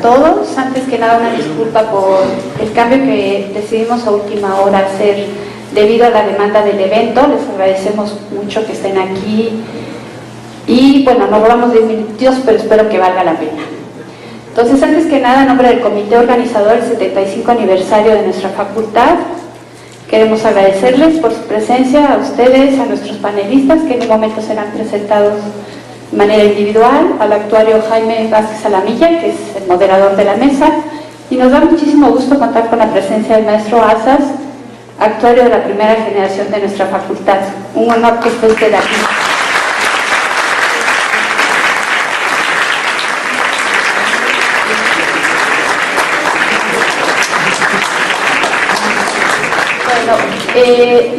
todos. Antes que nada, una disculpa por el cambio que decidimos a última hora hacer debido a la demanda del evento. Les agradecemos mucho que estén aquí y bueno, no hablamos 10 minutos, pero espero que valga la pena. Entonces, antes que nada, en nombre del comité organizador del 75 aniversario de nuestra facultad, queremos agradecerles por su presencia, a ustedes, a nuestros panelistas, que en un momento serán presentados de manera individual, al actuario Jaime Vázquez Alamilla, que es el moderador de la mesa, y nos da muchísimo gusto contar con la presencia del maestro Azas, actuario de la primera generación de nuestra facultad. Un honor que esté usted aquí.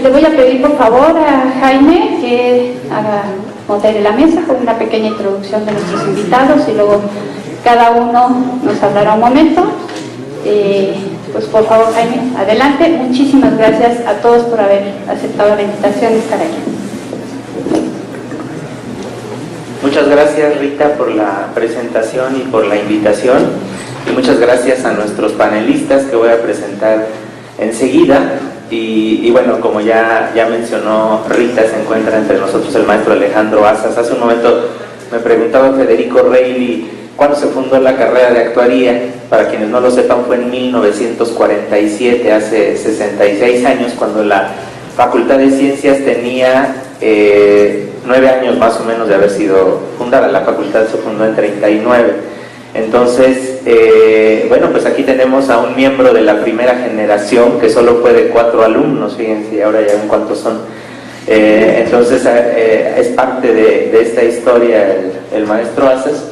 Le voy a pedir por favor a Jaime que modere la mesa con una pequeña introducción de nuestros invitados y luego cada uno nos hablará un momento. Pues por favor, Jaime, adelante. Muchísimas gracias a todos por haber aceptado la invitación de estar aquí. Muchas gracias, Rita, por la presentación y por la invitación, y muchas gracias a nuestros panelistas que voy a presentar enseguida. Y bueno, como ya mencionó Rita, se encuentra entre nosotros el maestro Alejandro Azas. Hace un momento me preguntaba Federico Reilly cuándo se fundó la carrera de actuaría. Para quienes no lo sepan, fue en 1947, hace 66 años, cuando la Facultad de Ciencias tenía 9 años más o menos de haber sido fundada. La facultad se fundó en 39. Entonces, bueno, pues aquí tenemos a un miembro de la primera generación que solo fue de 4 alumnos, fíjense, ahora ya ven cuántos son. Entonces, es parte de esta historia el maestro Azas.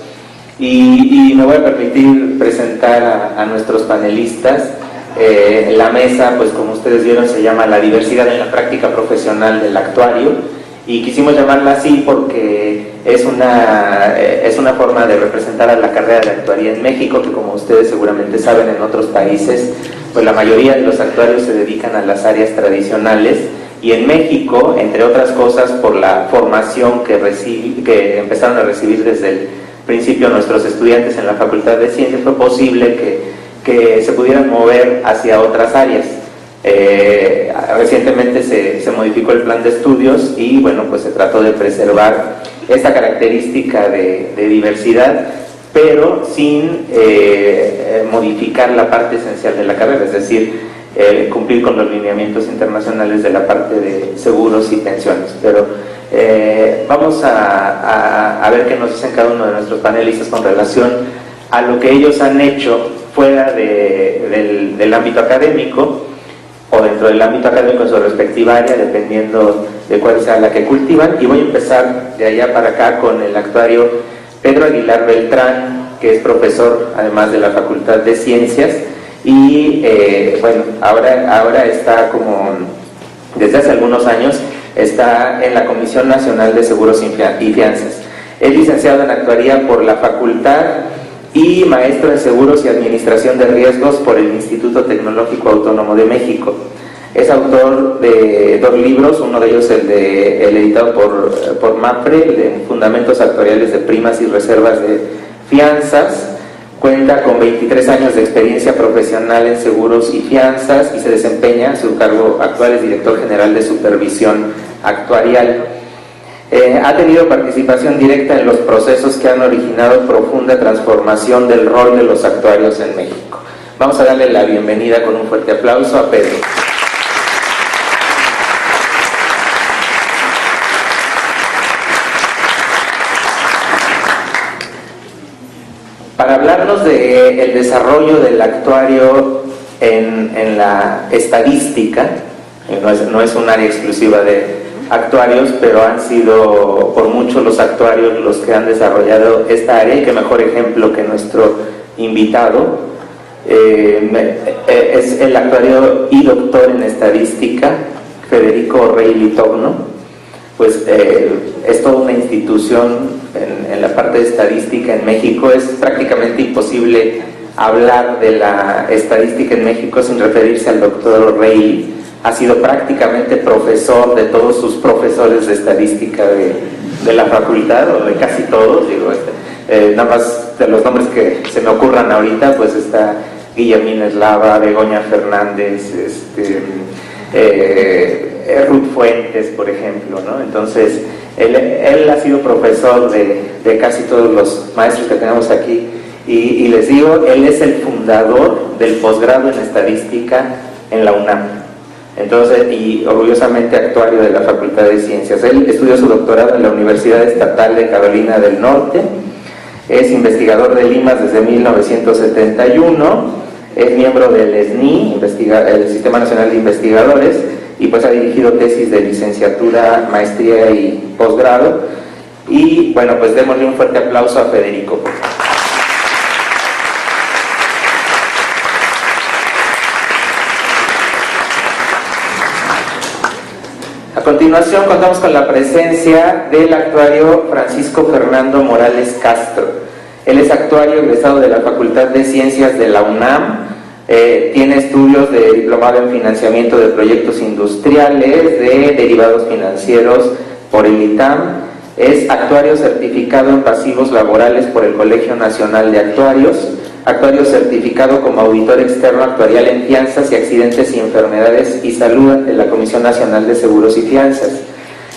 Y me voy a permitir presentar a nuestros panelistas. La mesa, pues como ustedes vieron, se llama La diversidad en la práctica profesional del actuario. Y quisimos llamarla así porque es una forma de representar a la carrera de actuaría en México, que como ustedes seguramente saben, en otros países pues la mayoría de los actuarios se dedican a las áreas tradicionales, y en México, entre otras cosas, por la formación que empezaron a recibir desde el principio nuestros estudiantes en la Facultad de Ciencias, fue posible que se pudieran mover hacia otras áreas. Recientemente se modificó el plan de estudios y bueno, pues se trató de preservar esta característica de diversidad, pero sin modificar la parte esencial de la carrera, es decir, cumplir con los lineamientos internacionales de la parte de seguros y pensiones. Pero vamos a ver qué nos dicen cada uno de nuestros panelistas con relación a lo que ellos han hecho fuera del ámbito académico, o dentro del ámbito académico en su respectiva área, dependiendo de cuál sea la que cultivan. Y voy a empezar de allá para acá con el actuario Pedro Aguilar Beltrán, que es profesor además de la Facultad de Ciencias, y bueno, ahora está como, desde hace algunos años, está en la Comisión Nacional de Seguros y Fianzas. Es licenciado en actuaría por la facultad y maestro en Seguros y Administración de Riesgos por el Instituto Tecnológico Autónomo de México. Es autor de 2 libros, uno de ellos el editado por MAPRE, de Fundamentos Actuariales de Primas y Reservas de Fianzas. Cuenta con 23 años de experiencia profesional en seguros y fianzas, y se desempeña, su cargo actual es director general de supervisión actuarial. Ha tenido participación directa en los procesos que han originado profunda transformación del rol de los actuarios en México. Vamos a darle la bienvenida con un fuerte aplauso a Pedro. Para hablarnos del desarrollo del actuario en la estadística, no es un área exclusiva de actuarios, pero han sido por mucho los actuarios los que han desarrollado esta área, y qué mejor ejemplo que nuestro invitado. Es el actuario y doctor en estadística, Federico Reilly Togno. Pues es toda una institución en la parte de estadística en México. Es prácticamente imposible hablar de la estadística en México sin referirse al doctor Reilly. Ha sido prácticamente profesor de todos sus profesores de estadística de la facultad, o de casi todos, digo, nada más de los nombres que se me ocurran ahorita, pues está Guillermina Eslava, Begoña Fernández, Ruth Fuentes, por ejemplo, ¿no? Entonces, él ha sido profesor de casi todos los maestros que tenemos aquí, y les digo, él es el fundador del posgrado en estadística en la UNAM. Entonces, y orgullosamente actuario de la Facultad de Ciencias. Él estudió su doctorado en la Universidad Estatal de Carolina del Norte, es investigador de Limas desde 1971, es miembro del SNI, el Sistema Nacional de Investigadores, y pues ha dirigido tesis de licenciatura, maestría y posgrado. Y bueno, pues démosle un fuerte aplauso a Federico. A continuación contamos con la presencia del actuario Francisco Fernando Morales Castro. Él es actuario egresado de la Facultad de Ciencias de la UNAM, tiene estudios de diplomado en financiamiento de proyectos industriales, de derivados financieros por el ITAM, es actuario certificado en pasivos laborales por el Colegio Nacional de Actuarios, actuario certificado como auditor externo actuarial en fianzas y accidentes y enfermedades y salud ante la Comisión Nacional de Seguros y Fianzas.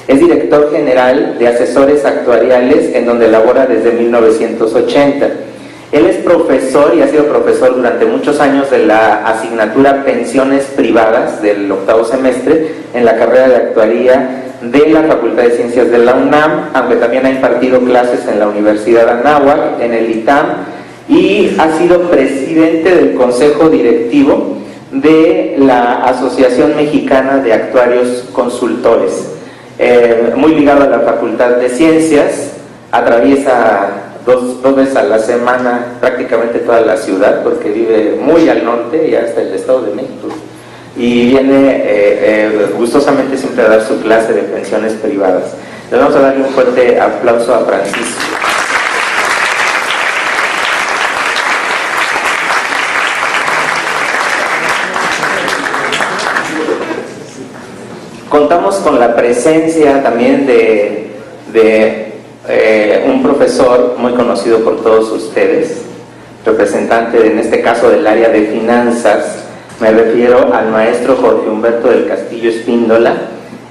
Es director general de asesores actuariales, en donde labora desde 1980. Él es profesor y ha sido profesor durante muchos años de la asignatura Pensiones Privadas del octavo semestre en la carrera de actuaría de la Facultad de Ciencias de la UNAM, aunque también ha impartido clases en la Universidad Anáhuac, en el ITAM, y ha sido presidente del Consejo Directivo de la Asociación Mexicana de Actuarios Consultores. Muy ligado a la Facultad de Ciencias, atraviesa dos veces a la semana prácticamente toda la ciudad, porque vive muy al norte y hasta el Estado de México, y viene gustosamente siempre a dar su clase de pensiones privadas. Le vamos a darle un fuerte aplauso a Francisco. Contamos con la presencia también de un profesor muy conocido por todos ustedes, representante en este caso del área de finanzas. Me refiero al maestro Jorge Humberto del Castillo Espíndola.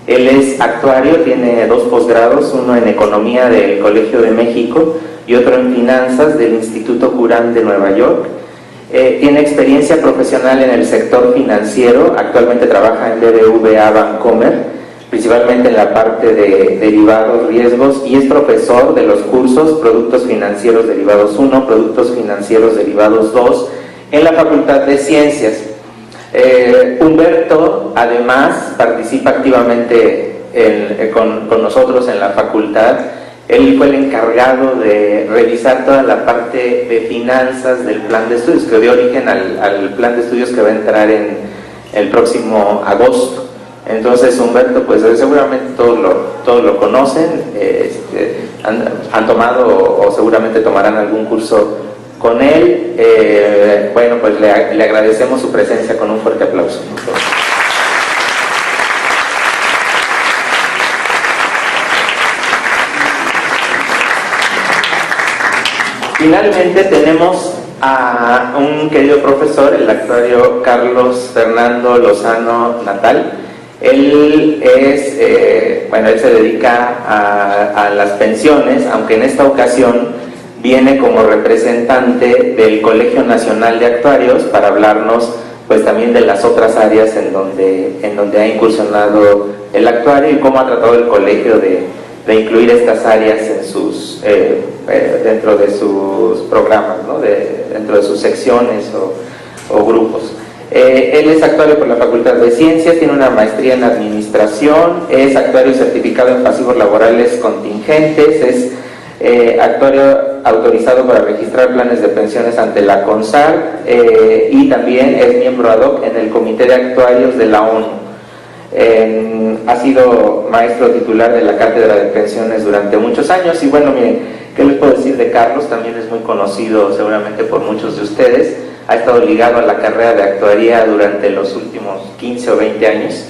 Él es actuario, tiene 2 posgrados, uno en Economía del Colegio de México y otro en Finanzas del Instituto Curán de Nueva York. Tiene experiencia profesional en el sector financiero, actualmente trabaja en BBVA Bancomer, principalmente en la parte de derivados, riesgos, y es profesor de los cursos Productos Financieros Derivados 1, Productos Financieros Derivados 2, en la Facultad de Ciencias. Humberto, además, participa activamente con nosotros en la facultad. Él fue el encargado de revisar toda la parte de finanzas del plan de estudios, que dio origen al plan de estudios que va a entrar en el próximo agosto. Entonces Humberto, pues seguramente todos lo conocen, han tomado o seguramente tomarán algún curso con él. Bueno, pues le agradecemos su presencia con un fuerte aplauso. Finalmente tenemos a un querido profesor, el actuario Carlos Fernando Lozano Natal. Él es, él se dedica a las pensiones, aunque en esta ocasión viene como representante del Colegio Nacional de Actuarios para hablarnos pues también de las otras áreas en donde ha incursionado el actuario y cómo ha tratado el colegio de incluir estas áreas en sus dentro de sus programas, ¿no? Dentro de sus secciones o grupos. Él es actuario por la Facultad de Ciencias, tiene una maestría en Administración, es actuario certificado en pasivos laborales contingentes, es actuario autorizado para registrar planes de pensiones ante la CONSAR y también es miembro ad hoc en el Comité de Actuarios de la ONU. Ha sido maestro titular de la Cátedra de Pensiones durante muchos años y bueno, miren, ¿qué les puedo decir de Carlos? También es muy conocido seguramente por muchos de ustedes. Ha estado ligado a la carrera de actuaría durante los últimos 15 o 20 años.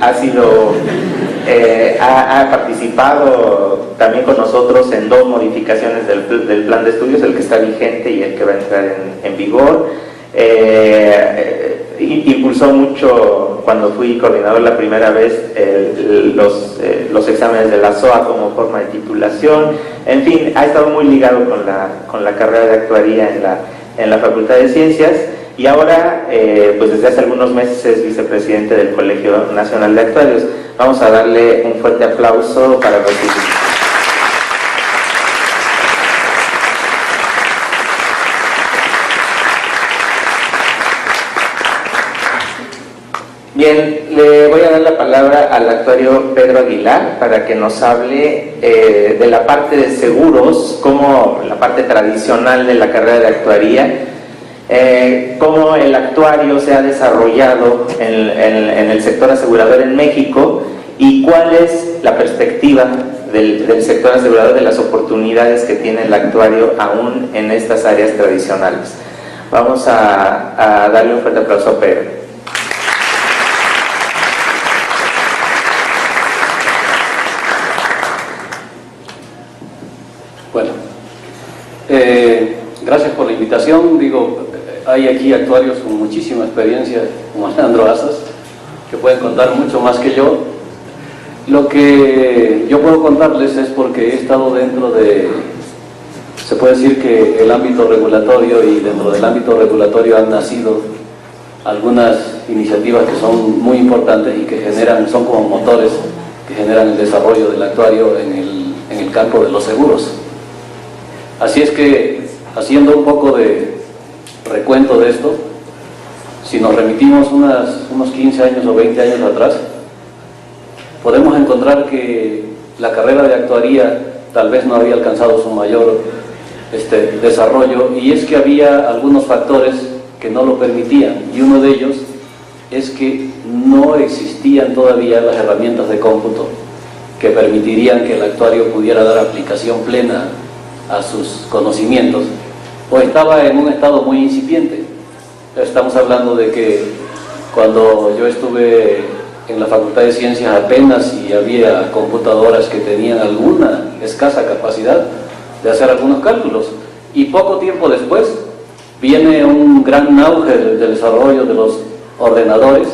Ha sido ha participado también con nosotros en 2 modificaciones del plan de estudios, el que está vigente y el que va a entrar en vigor. Impulsó mucho, cuando fui coordinador la primera vez, los exámenes de la SOA como forma de titulación. En fin, ha estado muy ligado con la carrera de actuaría en la Facultad de Ciencias, y ahora, pues desde hace algunos meses es vicepresidente del Colegio Nacional de Actuarios. Vamos a darle un fuerte aplauso para recibir. Bien, le voy a dar la palabra al actuario Pedro Aguilar para que nos hable de la parte de seguros, como la parte tradicional de la carrera de actuaría, cómo el actuario se ha desarrollado en el sector asegurador en México y cuál es la perspectiva del sector asegurador, de las oportunidades que tiene el actuario aún en estas áreas tradicionales. Vamos a darle un fuerte aplauso a Pedro. Bueno, gracias por la invitación. Hay aquí actuarios con muchísima experiencia, como Alejandro Azas, que pueden contar mucho más que yo. Lo que yo puedo contarles es porque he estado dentro de, se puede decir que el ámbito regulatorio, y dentro del ámbito regulatorio han nacido algunas iniciativas que son muy importantes y que son como motores que generan el desarrollo del actuario en el campo de los seguros. Así es que, haciendo un poco de recuento de esto, si nos remitimos unos 15 años o 20 años atrás, podemos encontrar que la carrera de actuaría tal vez no había alcanzado su mayor desarrollo, y es que había algunos factores que no lo permitían, y uno de ellos es que no existían todavía las herramientas de cómputo que permitirían que el actuario pudiera dar aplicación plena a sus conocimientos, o estaba en un estado muy incipiente. Estamos hablando de que cuando yo estuve en la Facultad de Ciencias apenas si había computadoras que tenían alguna escasa capacidad de hacer algunos cálculos, y poco tiempo después viene un gran auge del desarrollo de los ordenadores,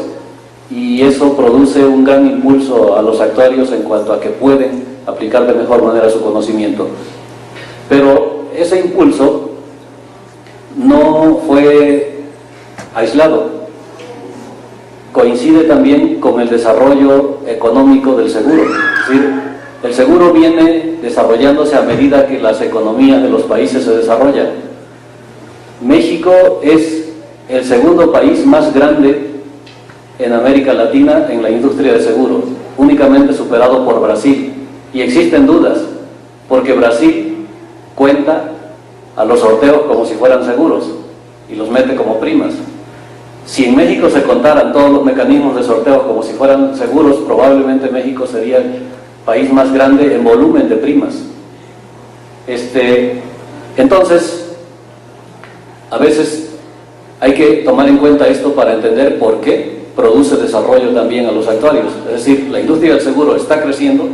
y eso produce un gran impulso a los actuarios en cuanto a que pueden aplicar de mejor manera su conocimiento. Pero ese impulso no fue aislado, coincide también con el desarrollo económico del seguro. Es decir, el seguro viene desarrollándose a medida que las economías de los países se desarrollan. México es el segundo país más grande en América Latina en la industria de seguros, únicamente superado por Brasil, y existen dudas, porque Brasil cuenta a los sorteos como si fueran seguros y los mete como primas. Si en México se contaran todos los mecanismos de sorteo como si fueran seguros, probablemente México sería el país más grande en volumen de primas. Entonces, a veces hay que tomar en cuenta esto para entender por qué produce desarrollo también a los actuarios. Es decir, la industria del seguro está creciendo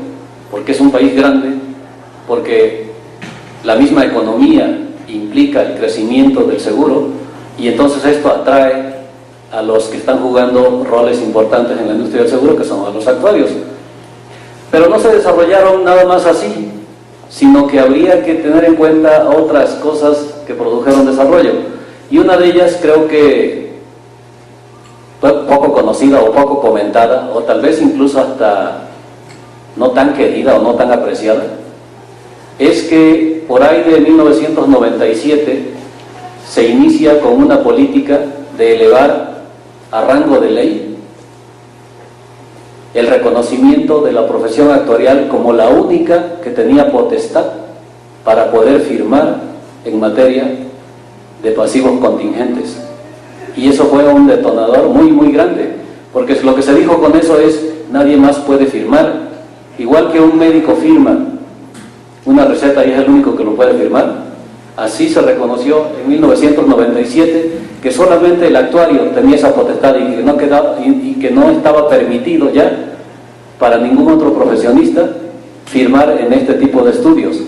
porque es un país grande, porque la misma economía implica el crecimiento del seguro, y entonces esto atrae a los que están jugando roles importantes en la industria del seguro, que son a los actuarios. Pero no se desarrollaron nada más así, sino que habría que tener en cuenta otras cosas que produjeron desarrollo, y una de ellas creo que poco conocida o poco comentada, o tal vez incluso hasta no tan querida o no tan apreciada, es que por ahí de 1997 se inicia con una política de elevar a rango de ley el reconocimiento de la profesión actuarial como la única que tenía potestad para poder firmar en materia de pasivos contingentes. Y eso fue un detonador muy muy grande, porque lo que se dijo con eso es: nadie más puede firmar, igual que un médico firma una receta y es el único que lo puede firmar. Así se reconoció en 1997 que solamente el actuario tenía esa potestad, y que no estaba permitido ya para ningún otro profesionista firmar en este tipo de estudios.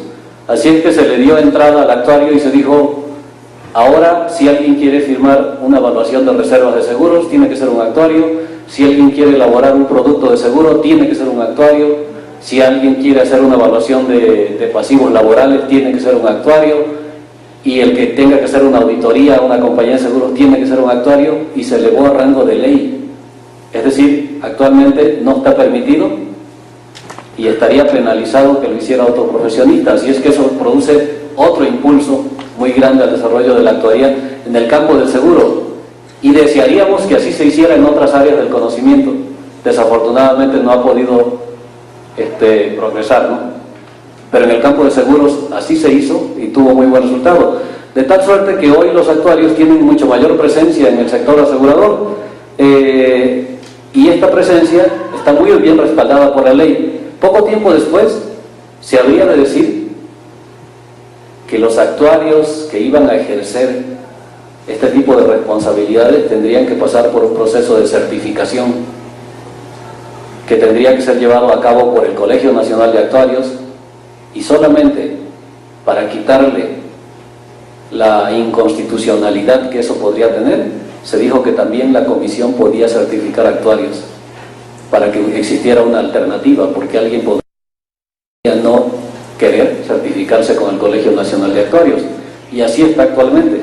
Así es que se le dio entrada al actuario y se dijo: ahora, si alguien quiere firmar una evaluación de reservas de seguros, tiene que ser un actuario. Si alguien quiere elaborar un producto de seguro, tiene que ser un actuario. Si alguien quiere hacer una evaluación de pasivos laborales, tiene que ser un actuario. Y el que tenga que hacer una auditoría a una compañía de seguros, tiene que ser un actuario, y se elevó a rango de ley. Es decir, actualmente no está permitido y estaría penalizado que lo hiciera otro profesionista. Así es que eso produce otro impulso muy grande al desarrollo de la actuaría en el campo del seguro, y desearíamos que así se hiciera en otras áreas del conocimiento. Desafortunadamente no ha podido progresar, ¿no? Pero en el campo de seguros así se hizo y tuvo muy buen resultado, de tal suerte que hoy los actuarios tienen mucho mayor presencia en el sector asegurador, y esta presencia está muy bien respaldada por la ley. Poco tiempo después se habría de decir que los actuarios que iban a ejercer este tipo de responsabilidades tendrían que pasar por un proceso de certificación que tendría que ser llevado a cabo por el Colegio Nacional de Actuarios, y solamente para quitarle la inconstitucionalidad que eso podría tener, se dijo que también la comisión podía certificar actuarios, para que existiera una alternativa, porque alguien podría no querer certificarse con el Colegio Nacional de Actuarios, y así está actualmente.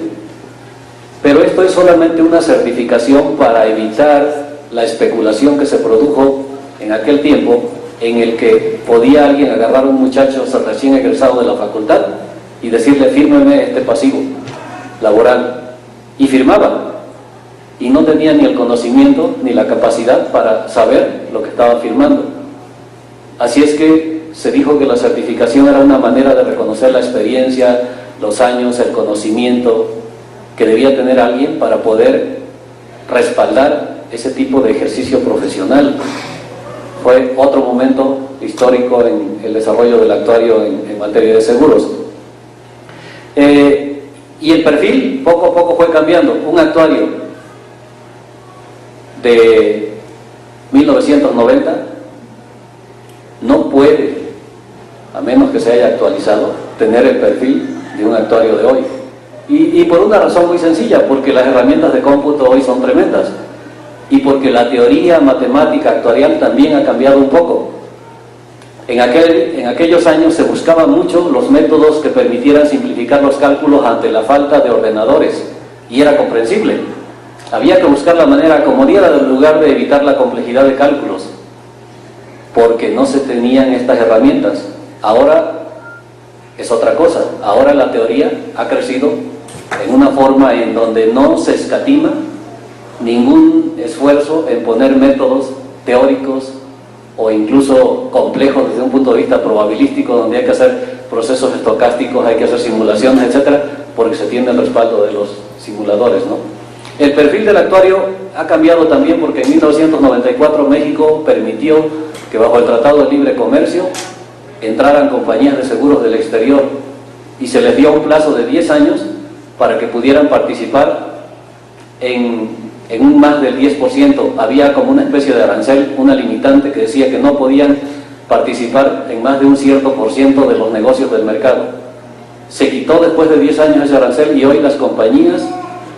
Pero esto es solamente una certificación para evitar la especulación que se produjo en aquel tiempo, en el que podía alguien agarrar a un muchacho recién egresado de la facultad y decirle: fírmeme este pasivo laboral, y firmaba, y no tenía ni el conocimiento ni la capacidad para saber lo que estaba firmando. Así es que se dijo que la certificación era una manera de reconocer la experiencia, los años, el conocimiento que debía tener alguien para poder respaldar ese tipo de ejercicio profesional. Fue otro momento histórico en el desarrollo del actuario en materia de seguros. Y el perfil poco a poco fue cambiando. Un actuario de 1990 no puede, a menos que se haya actualizado, tener el perfil de un actuario de hoy. Y por una razón muy sencilla: porque las herramientas de cómputo hoy son tremendas, y porque la teoría matemática actuarial también ha cambiado un poco. En aquellos años se buscaban mucho los métodos que permitieran simplificar los cálculos ante la falta de ordenadores, y era comprensible. Había que buscar la manera comodidad en lugar de evitar la complejidad de cálculos, porque no se tenían estas herramientas. Ahora es otra cosa. Ahora la teoría ha crecido en una forma en donde no se escatima ningún esfuerzo en poner métodos teóricos o incluso complejos desde un punto de vista probabilístico, donde hay que hacer procesos estocásticos, hay que hacer simulaciones, etcétera, porque se tiene el respaldo de los simuladores, ¿no? El perfil del actuario ha cambiado también, porque en 1994 México permitió que bajo el Tratado de Libre Comercio entraran compañías de seguros del exterior, y se les dio un plazo de 10 años para que pudieran participar en un más del 10%. Había como una especie de arancel, una limitante que decía que no podían participar en más de un cierto por ciento de los negocios del mercado. Se quitó después de 10 años ese arancel, y hoy las compañías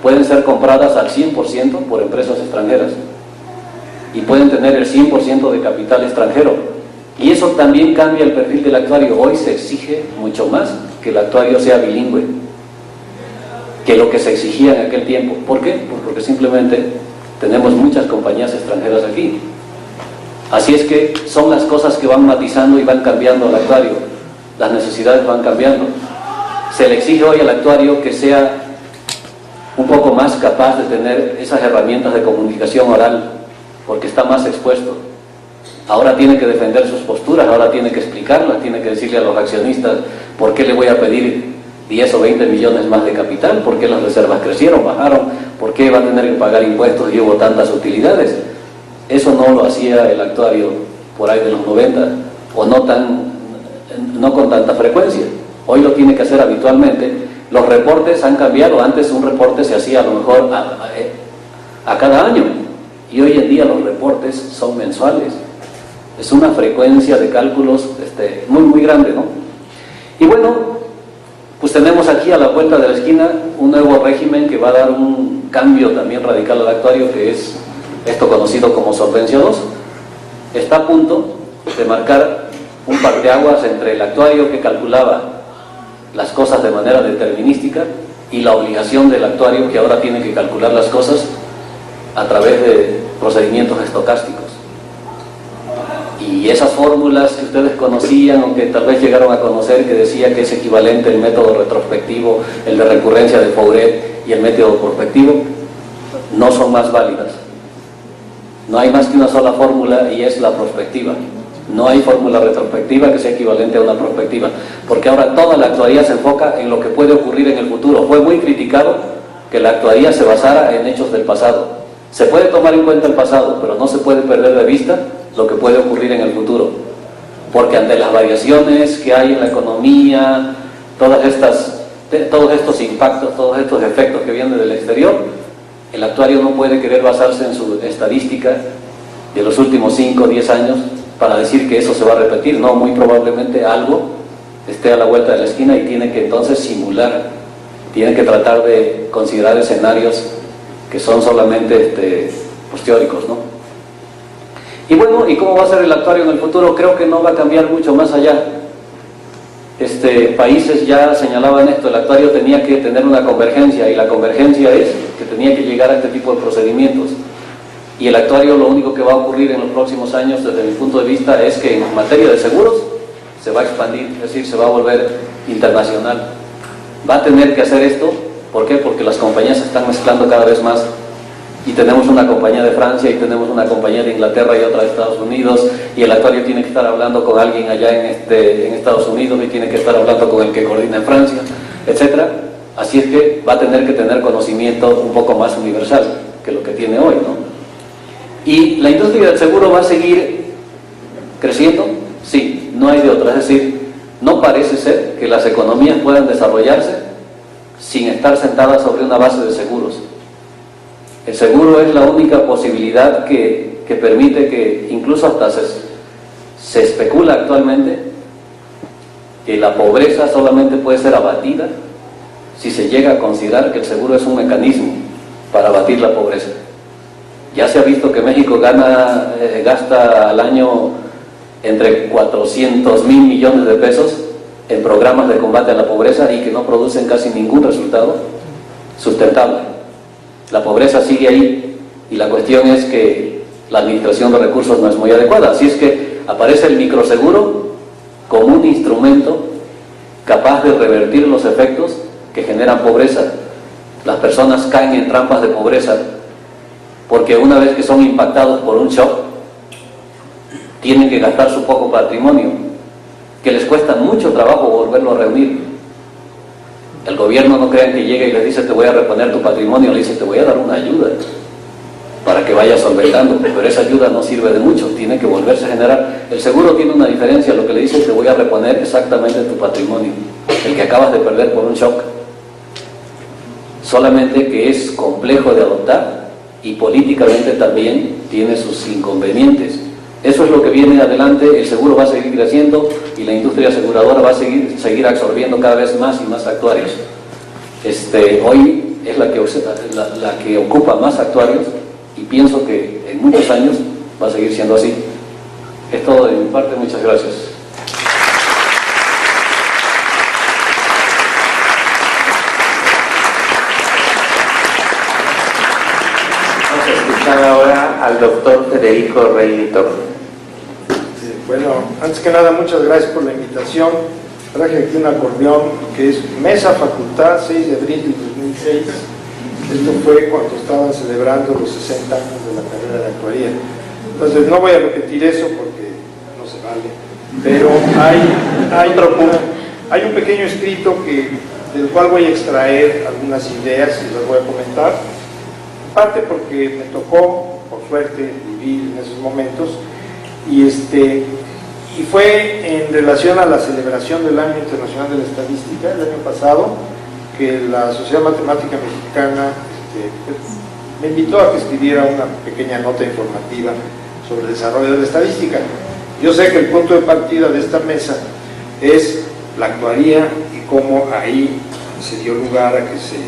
pueden ser compradas al 100% por empresas extranjeras, y pueden tener el 100% de capital extranjero. Y eso también cambia el perfil del actuario. Hoy se exige mucho más que el actuario sea bilingüe que lo que se exigía en aquel tiempo. ¿Por qué? Pues porque simplemente tenemos muchas compañías extranjeras aquí. Así es que son las cosas que van matizando y van cambiando al actuario. Las necesidades van cambiando. Se le exige hoy al actuario que sea un poco más capaz de tener esas herramientas de comunicación oral, porque está más expuesto. Ahora tiene que defender sus posturas, ahora tiene que explicarlas, tiene que decirle a los accionistas por qué le voy a pedir 10 o 20 millones más de capital, por qué las reservas crecieron, bajaron, por qué va a tener que pagar impuestos y hubo tantas utilidades. Eso no lo hacía el actuario por ahí de los 90, o no con tanta frecuencia. Hoy lo tiene que hacer habitualmente. Los reportes han cambiado. Antes un reporte se hacía a lo mejor a cada año, y hoy en día los reportes son mensuales. Es una frecuencia de cálculos muy grande, ¿no? Y bueno, pues tenemos aquí a la vuelta de la esquina un nuevo régimen que va a dar un cambio también radical al actuario, que es esto conocido como solvencia 2. Está a punto de marcar un parteaguas entre el actuario que calculaba las cosas de manera determinística y la obligación del actuario que ahora tiene que calcular las cosas a través de procedimientos estocásticos. Y esas fórmulas que ustedes conocían o que tal vez llegaron a conocer, que decía que es equivalente el método retrospectivo, el de recurrencia de Fouret y el método prospectivo, no son más válidas. No hay más que una sola fórmula y es la prospectiva. No hay fórmula retrospectiva que sea equivalente a una prospectiva, porque ahora toda la actuaría se enfoca en lo que puede ocurrir en el futuro. Fue muy criticado que la actuaría se basara en hechos del pasado. Se puede tomar en cuenta el pasado, pero no se puede perder de vista lo que puede ocurrir en el futuro, porque ante las variaciones que hay en la economía, todos estos impactos, todos estos efectos que vienen del exterior, el actuario no puede querer basarse en su estadística de los últimos 5 o 10 años para decir que eso se va a repetir. No, muy probablemente algo esté a la vuelta de la esquina y tiene que entonces simular, tiene que tratar de considerar escenarios que son solamente pues teóricos, ¿no? Y bueno, ¿y cómo va a ser el actuario en el futuro? Creo que no va a cambiar mucho más allá. Países ya señalaban esto, el actuario tenía que tener una convergencia, y la convergencia es que tenía que llegar a este tipo de procedimientos. Y el actuario, lo único que va a ocurrir en los próximos años, desde mi punto de vista, es que en materia de seguros se va a expandir, es decir, se va a volver internacional. Va a tener que hacer esto, ¿por qué? Porque las compañías se están mezclando cada vez más. Y tenemos una compañía de Francia y tenemos una compañía de Inglaterra y otra de Estados Unidos, y el actuario tiene que estar hablando con alguien allá en Estados Unidos y tiene que estar hablando con el que coordina en Francia, etc. Así es que va a tener que tener conocimiento un poco más universal que lo que tiene hoy, ¿no? ¿Y la industria del seguro va a seguir creciendo? Sí, no hay de otra. Es decir, no parece ser que las economías puedan desarrollarse sin estar sentadas sobre una base de seguros. El seguro es la única posibilidad que permite que, incluso hasta se especula actualmente, que la pobreza solamente puede ser abatida si se llega a considerar que el seguro es un mecanismo para abatir la pobreza. Ya se ha visto que México gasta al año entre 400.000 millones de pesos en programas de combate a la pobreza y que no producen casi ningún resultado sustentable. La pobreza sigue ahí y la cuestión es que la administración de recursos no es muy adecuada. Así es que aparece el microseguro como un instrumento capaz de revertir los efectos que generan pobreza. Las personas caen en trampas de pobreza porque una vez que son impactados por un shock, tienen que gastar su poco patrimonio, que les cuesta mucho trabajo volverlo a reunir. El gobierno, no crean que llega y les dice te voy a reponer tu patrimonio, le dice te voy a dar una ayuda para que vayas solventando, pero esa ayuda no sirve de mucho, tiene que volverse a generar. El seguro tiene una diferencia, lo que le dice te voy a reponer exactamente tu patrimonio, el que acabas de perder por un shock, solamente que es complejo de adoptar y políticamente también tiene sus inconvenientes. Eso es lo que viene adelante. El seguro va a seguir creciendo y la industria aseguradora va a seguir absorbiendo cada vez más y más actuarios. Hoy es la que ocupa más actuarios y pienso que en muchos años va a seguir siendo así. Es todo de mi parte, muchas gracias. Vamos a escuchar ahora al doctor Federico Reilly Torres. Bueno, antes que nada, muchas gracias por la invitación. Traje aquí un acordeón que es Mesa Facultad, 6 de abril del 2006. Esto fue cuando estaban celebrando los 60 años de la carrera de actuaría. Entonces no voy a repetir eso porque no se vale. Pero hay un pequeño escrito del cual voy a extraer algunas ideas y las voy a comentar. En parte porque me tocó, por suerte, vivir en esos momentos. Y fue en relación a la celebración del Año Internacional de la Estadística el año pasado, que la Sociedad Matemática Mexicana me invitó a que escribiera una pequeña nota informativa sobre el desarrollo de la estadística. Yo sé que el punto de partida de esta mesa es la actuaría y cómo ahí se dio lugar a que se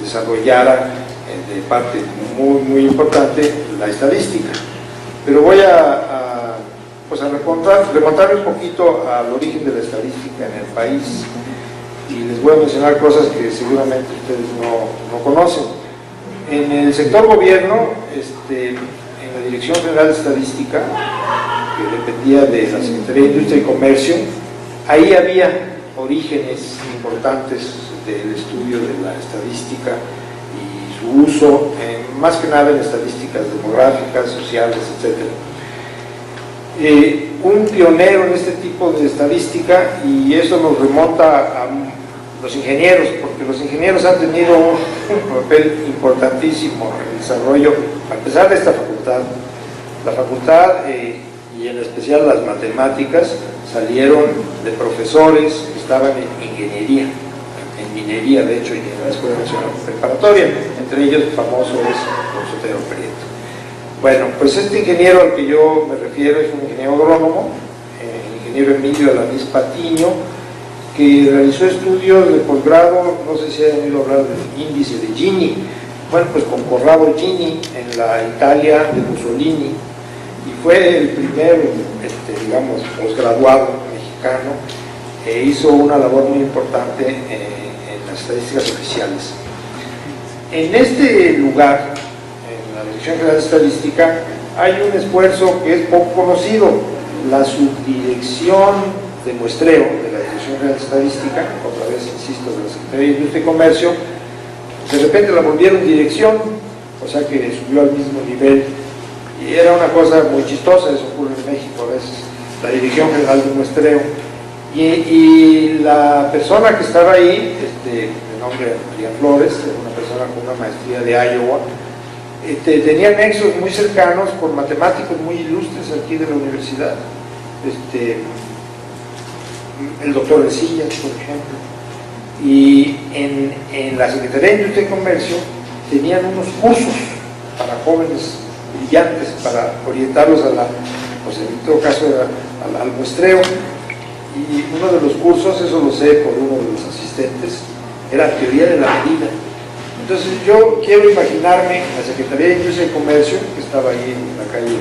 desarrollara de parte muy, muy importante la estadística. Pero voy pues a remontar un poquito al origen de la estadística en el país y les voy a mencionar cosas que seguramente ustedes no conocen. En el sector gobierno, en la Dirección General de Estadística, que dependía de la Secretaría de Industria y Comercio, ahí había orígenes importantes del estudio de la estadística y su uso, más que nada en estadísticas demográficas, sociales, etc. Un pionero en este tipo de estadística, y eso nos remonta a los ingenieros, porque los ingenieros han tenido un papel importantísimo en el desarrollo, a pesar de esta facultad. La facultad, y en especial las matemáticas, salieron de profesores que estaban en ingeniería, en minería, de hecho, y en la Escuela Nacional Preparatoria. Entre ellos, el famoso es don Sotero Prieto. Bueno, pues este ingeniero al que yo me refiero es un ingeniero agrónomo, el ingeniero Emilio Alanís Patiño, que realizó estudios de posgrado, no sé si han oído hablar del índice de Gini. Bueno, pues con Corrado Gini en la Italia de Mussolini, y fue el primer, digamos, posgraduado mexicano, e hizo una labor muy importante en las estadísticas oficiales. En este lugar, en la Dirección General de Estadística, hay un esfuerzo que es poco conocido. La subdirección de muestreo de la Dirección General de Estadística, otra vez insisto, de la Secretaría de Industria y Comercio, de repente la volvieron dirección, o sea que subió al mismo nivel, y era una cosa muy chistosa. Eso ocurre en México a veces, la Dirección General de Muestreo, y la persona que estaba ahí, de nombre María Flores, una persona con una maestría de Iowa, tenía nexos muy cercanos con matemáticos muy ilustres aquí de la universidad, el doctor Resillas, por ejemplo, y en la Secretaría de Industria y Comercio tenían unos cursos para jóvenes brillantes, para orientarlos pues en todo caso al muestreo, y uno de los cursos, eso lo sé por uno de los asistentes, era teoría de la medida. Entonces yo quiero imaginarme la Secretaría de Industria y Comercio, que estaba ahí en la calle de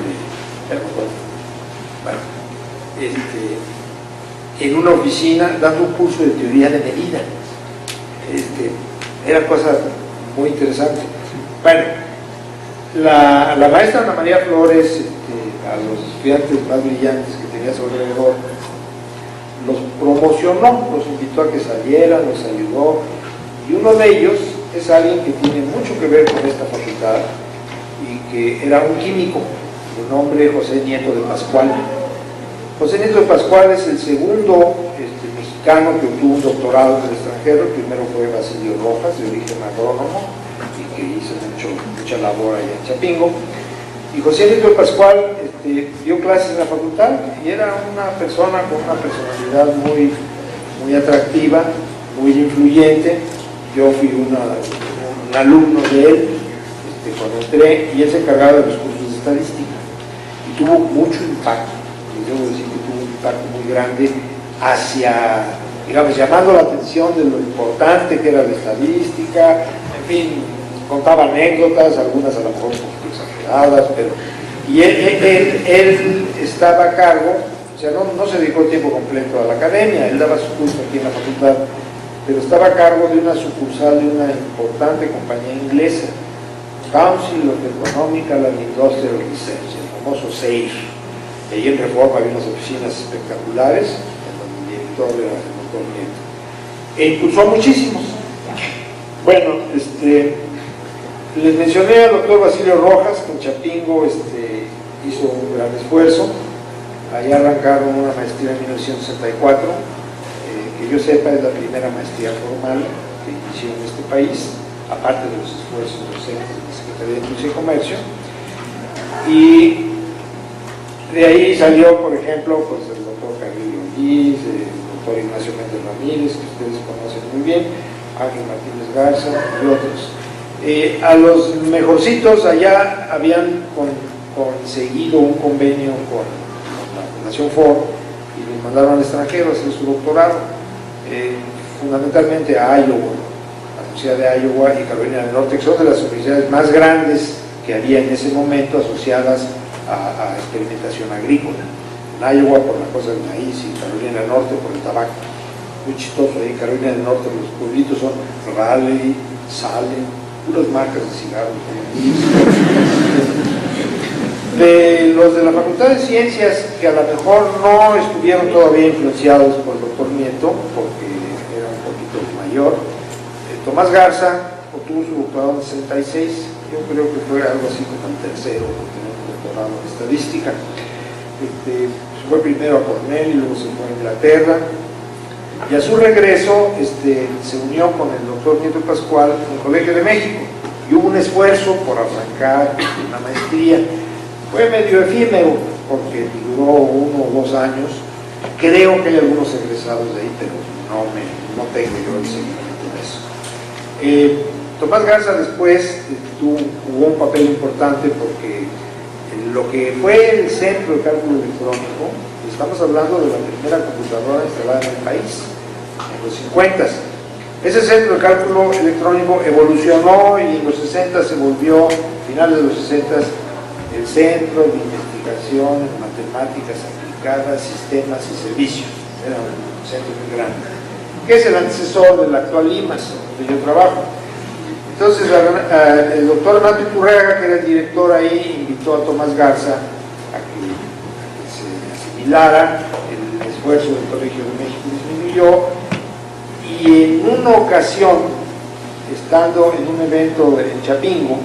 bueno, en una oficina dando un curso de teoría de medida. Era cosa muy interesante. Bueno, la maestra Ana María Flores, a los estudiantes más brillantes que tenía a su alrededor, los promocionó, los invitó a que salieran, los ayudó, y uno de ellos es alguien que tiene mucho que ver con esta facultad y que era un químico de nombre José Nieto de Pascual. José Nieto de Pascual es el segundo mexicano que obtuvo un doctorado en el extranjero. El primero fue Basilio Rojas, de origen agrónomo, y que hizo mucha labor allá en Chapingo. Y José Nieto de Pascual dio clases en la facultad y era una persona con una personalidad muy, muy atractiva, muy influyente. Yo fui un alumno de él cuando entré, y él se encargaba de los cursos de estadística y tuvo mucho impacto. Y debo decir que tuvo un impacto muy grande hacia, digamos, llamando la atención de lo importante que era la estadística. En fin, contaba anécdotas, algunas a lo mejor un poquito exageradas, pero y él estaba a cargo, o sea, no se dedicó tiempo completo a la academia, él daba su curso aquí en la facultad, pero estaba a cargo de una sucursal de una importante compañía inglesa, Council of Economical and Industrial Research, el famoso CEIR. Ahí en Reforma había unas oficinas espectaculares, en donde el director era el doctor Nieto. E impulsó muchísimos. Bueno, les mencioné al doctor Basilio Rojas, que en Chapingo hizo un gran esfuerzo. Allá arrancaron una maestría en 1964, que yo sepa es la primera maestría formal que inició en este país, aparte de los esfuerzos docentes de la Secretaría de Industria y Comercio. Y de ahí salió, por ejemplo, pues el doctor Carrillo Ortiz, el doctor Ignacio Méndez Ramírez, que ustedes conocen muy bien, Ángel Martínez Garza y otros. A los mejorcitos allá habían conseguido un convenio con Fundación Ford, y lo mandaron al extranjero a hacer su doctorado, fundamentalmente a Iowa, la Universidad de Iowa y Carolina del Norte, que son de las universidades más grandes que había en ese momento asociadas a experimentación agrícola. En Iowa por la cosa del maíz y Carolina del Norte por el tabaco. Muy chistoso ahí, Carolina del Norte, los pueblitos son Raleigh, Salem, puras marcas de cigarros. De los de la Facultad de Ciencias, que a lo mejor no estuvieron todavía influenciados por el doctor Nieto, porque era un poquito mayor, Tomás Garza obtuvo su doctorado en 66, yo creo que fue algo así como el tercero, porque tenía un doctorado en estadística. Se fue primero a Cornell y luego se fue a Inglaterra, y a su regreso se unió con el doctor Nieto Pascual en el Colegio de México, y hubo un esfuerzo por arrancar una maestría. Fue medio efímero, porque duró 1 o 2 años. Creo que hay algunos egresados de ahí, pero no tengo yo el seguimiento de eso. Tomás Garza después jugó un papel importante porque lo que fue el centro de cálculo electrónico, estamos hablando de la primera computadora instalada en el país, en los 50s. Ese centro de cálculo electrónico evolucionó y en los 60 se volvió, a finales de los 60s, el Centro de Investigación en Matemáticas Aplicadas, Sistemas y Servicios. Era un centro muy grande, que es el antecesor del actual IMAS, donde yo trabajo. Entonces, el doctor Armando Iturriaga, que era el director ahí, invitó a Tomás Garza a que se asimilara, el esfuerzo del Colegio de México disminuyó, y en una ocasión, estando en un evento en Chapingo,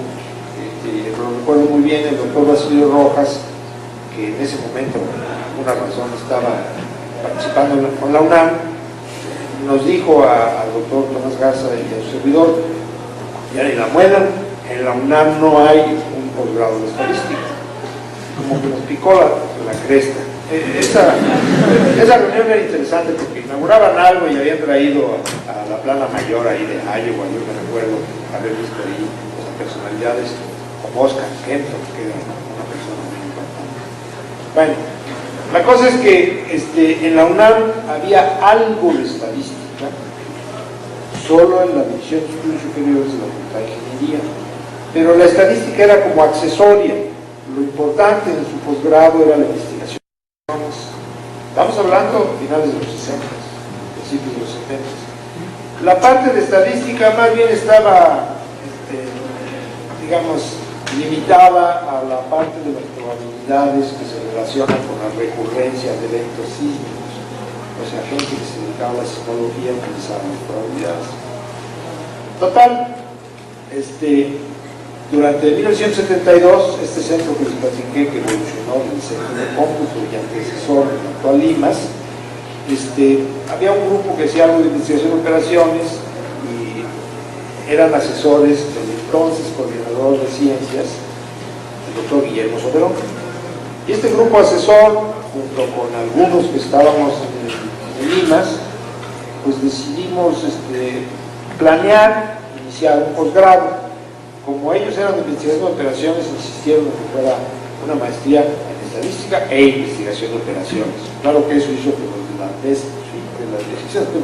lo recuerdo muy bien, el doctor Basilio Rojas, que en ese momento por alguna razón estaba participando con la UNAM, nos dijo al doctor Tomás Garza y a su servidor: ya ni la muelan, en la UNAM no hay un posgrado de estadística. Como que nos picó la cresta. Esa reunión era interesante porque inauguraban algo y habían traído a la plana mayor ahí de Iowa. Yo me recuerdo haber visto ahí las personalidades como Oscar Kenton, que era una persona muy importante. Bueno, la cosa es que en la UNAM había algo de estadística, solo en la División de Estudios Superiores de la Facultad de Ingeniería, pero la estadística era como accesoria. Lo importante en su posgrado era la investigación. Estamos hablando de finales de los 60, principios de los 70. La parte de estadística más bien estaba, digamos, limitada a la parte de las probabilidades que se relacionan con la recurrencia de eventos sísmicos. O sea, gente que se dedicaba a la sismología utilizaba las probabilidades. Total, durante 1972, este centro que les platiqué, que evolucionó del centro de cómputo y antecesor del actual IMAS, había un grupo que hacía algo de investigación de operaciones y eran asesores del entonces coordinador de ciencias, el doctor Guillermo Soberón. Y este grupo asesor, junto con algunos que estábamos en el IMAS, pues decidimos planear, iniciar un posgrado. Como ellos eran de investigación de operaciones, insistieron en que fuera una maestría en estadística e investigación de operaciones. Claro que eso hizo que los de la decisión de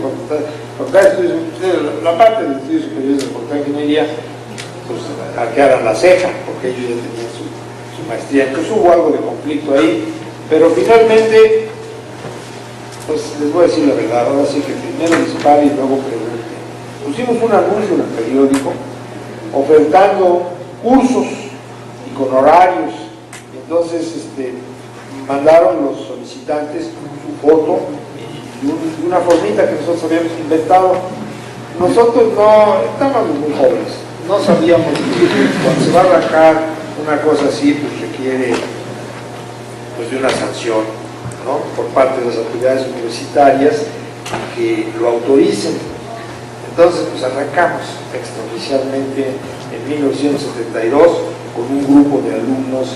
la parte de estudios superiores de la Facultad de Ingeniería, pues arquearan la ceja, porque ellos ya tenían su maestría. Entonces hubo algo de conflicto ahí, pero finalmente, pues les voy a decir la verdad, ahora sí que primero dispare y luego pregunte. Pusimos un anuncio en el periódico ofertando cursos y con horarios. Entonces mandaron los solicitantes su foto y una formita que nosotros habíamos inventado. Nosotros no estábamos muy jóvenes, no sabíamos que cuando se va a arrancar una cosa así, pues requiere pues de una sanción, ¿no?, por parte de las autoridades universitarias que lo autoricen. Entonces, pues arrancamos extraoficialmente en 1972 con un grupo de alumnos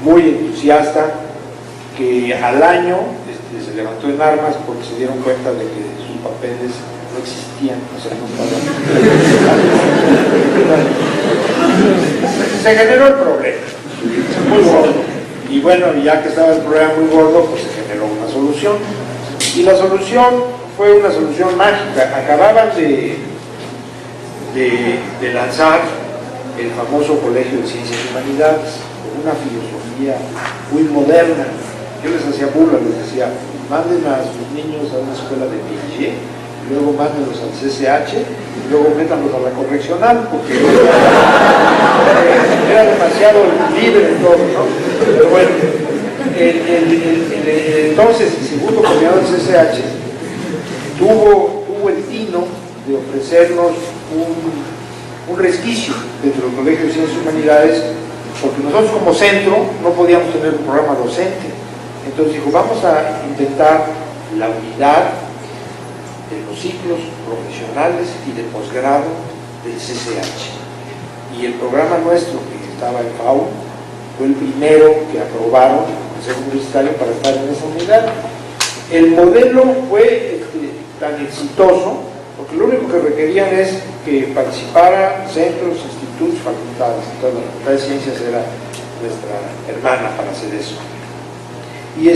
muy entusiasta que al año se levantó en armas porque se dieron cuenta de que sus papeles no existían, o sea, no estaban. Se generó el problema, muy gordo. Y bueno, ya que estaba el problema muy gordo, pues se generó solución. Y la solución fue una solución mágica. Acababan de lanzar el famoso Colegio de Ciencias y Humanidades, con una filosofía muy moderna. Yo les hacía burla, les decía, manden a sus niños a una escuela de Piaget, luego mándenlos al CCH, y luego métanlos a la correccional, porque era demasiado libre en todo, ¿no? Pero bueno, entonces el segundo coordinador del CCH tuvo el tino de ofrecernos un resquicio dentro del Colegio de Ciencias y Humanidades, porque nosotros como centro no podíamos tener un programa docente. Entonces dijo, vamos a intentar la unidad de los ciclos profesionales y de posgrado del CCH. Y el programa nuestro, que estaba en FAU, fue el primero que aprobaron en el Consejo Universitario para estar en esa unidad. El modelo fue tan exitoso porque lo único que requerían es que participara centros, institutos, facultades. Entonces la Facultad de Ciencias era nuestra hermana para hacer eso. Y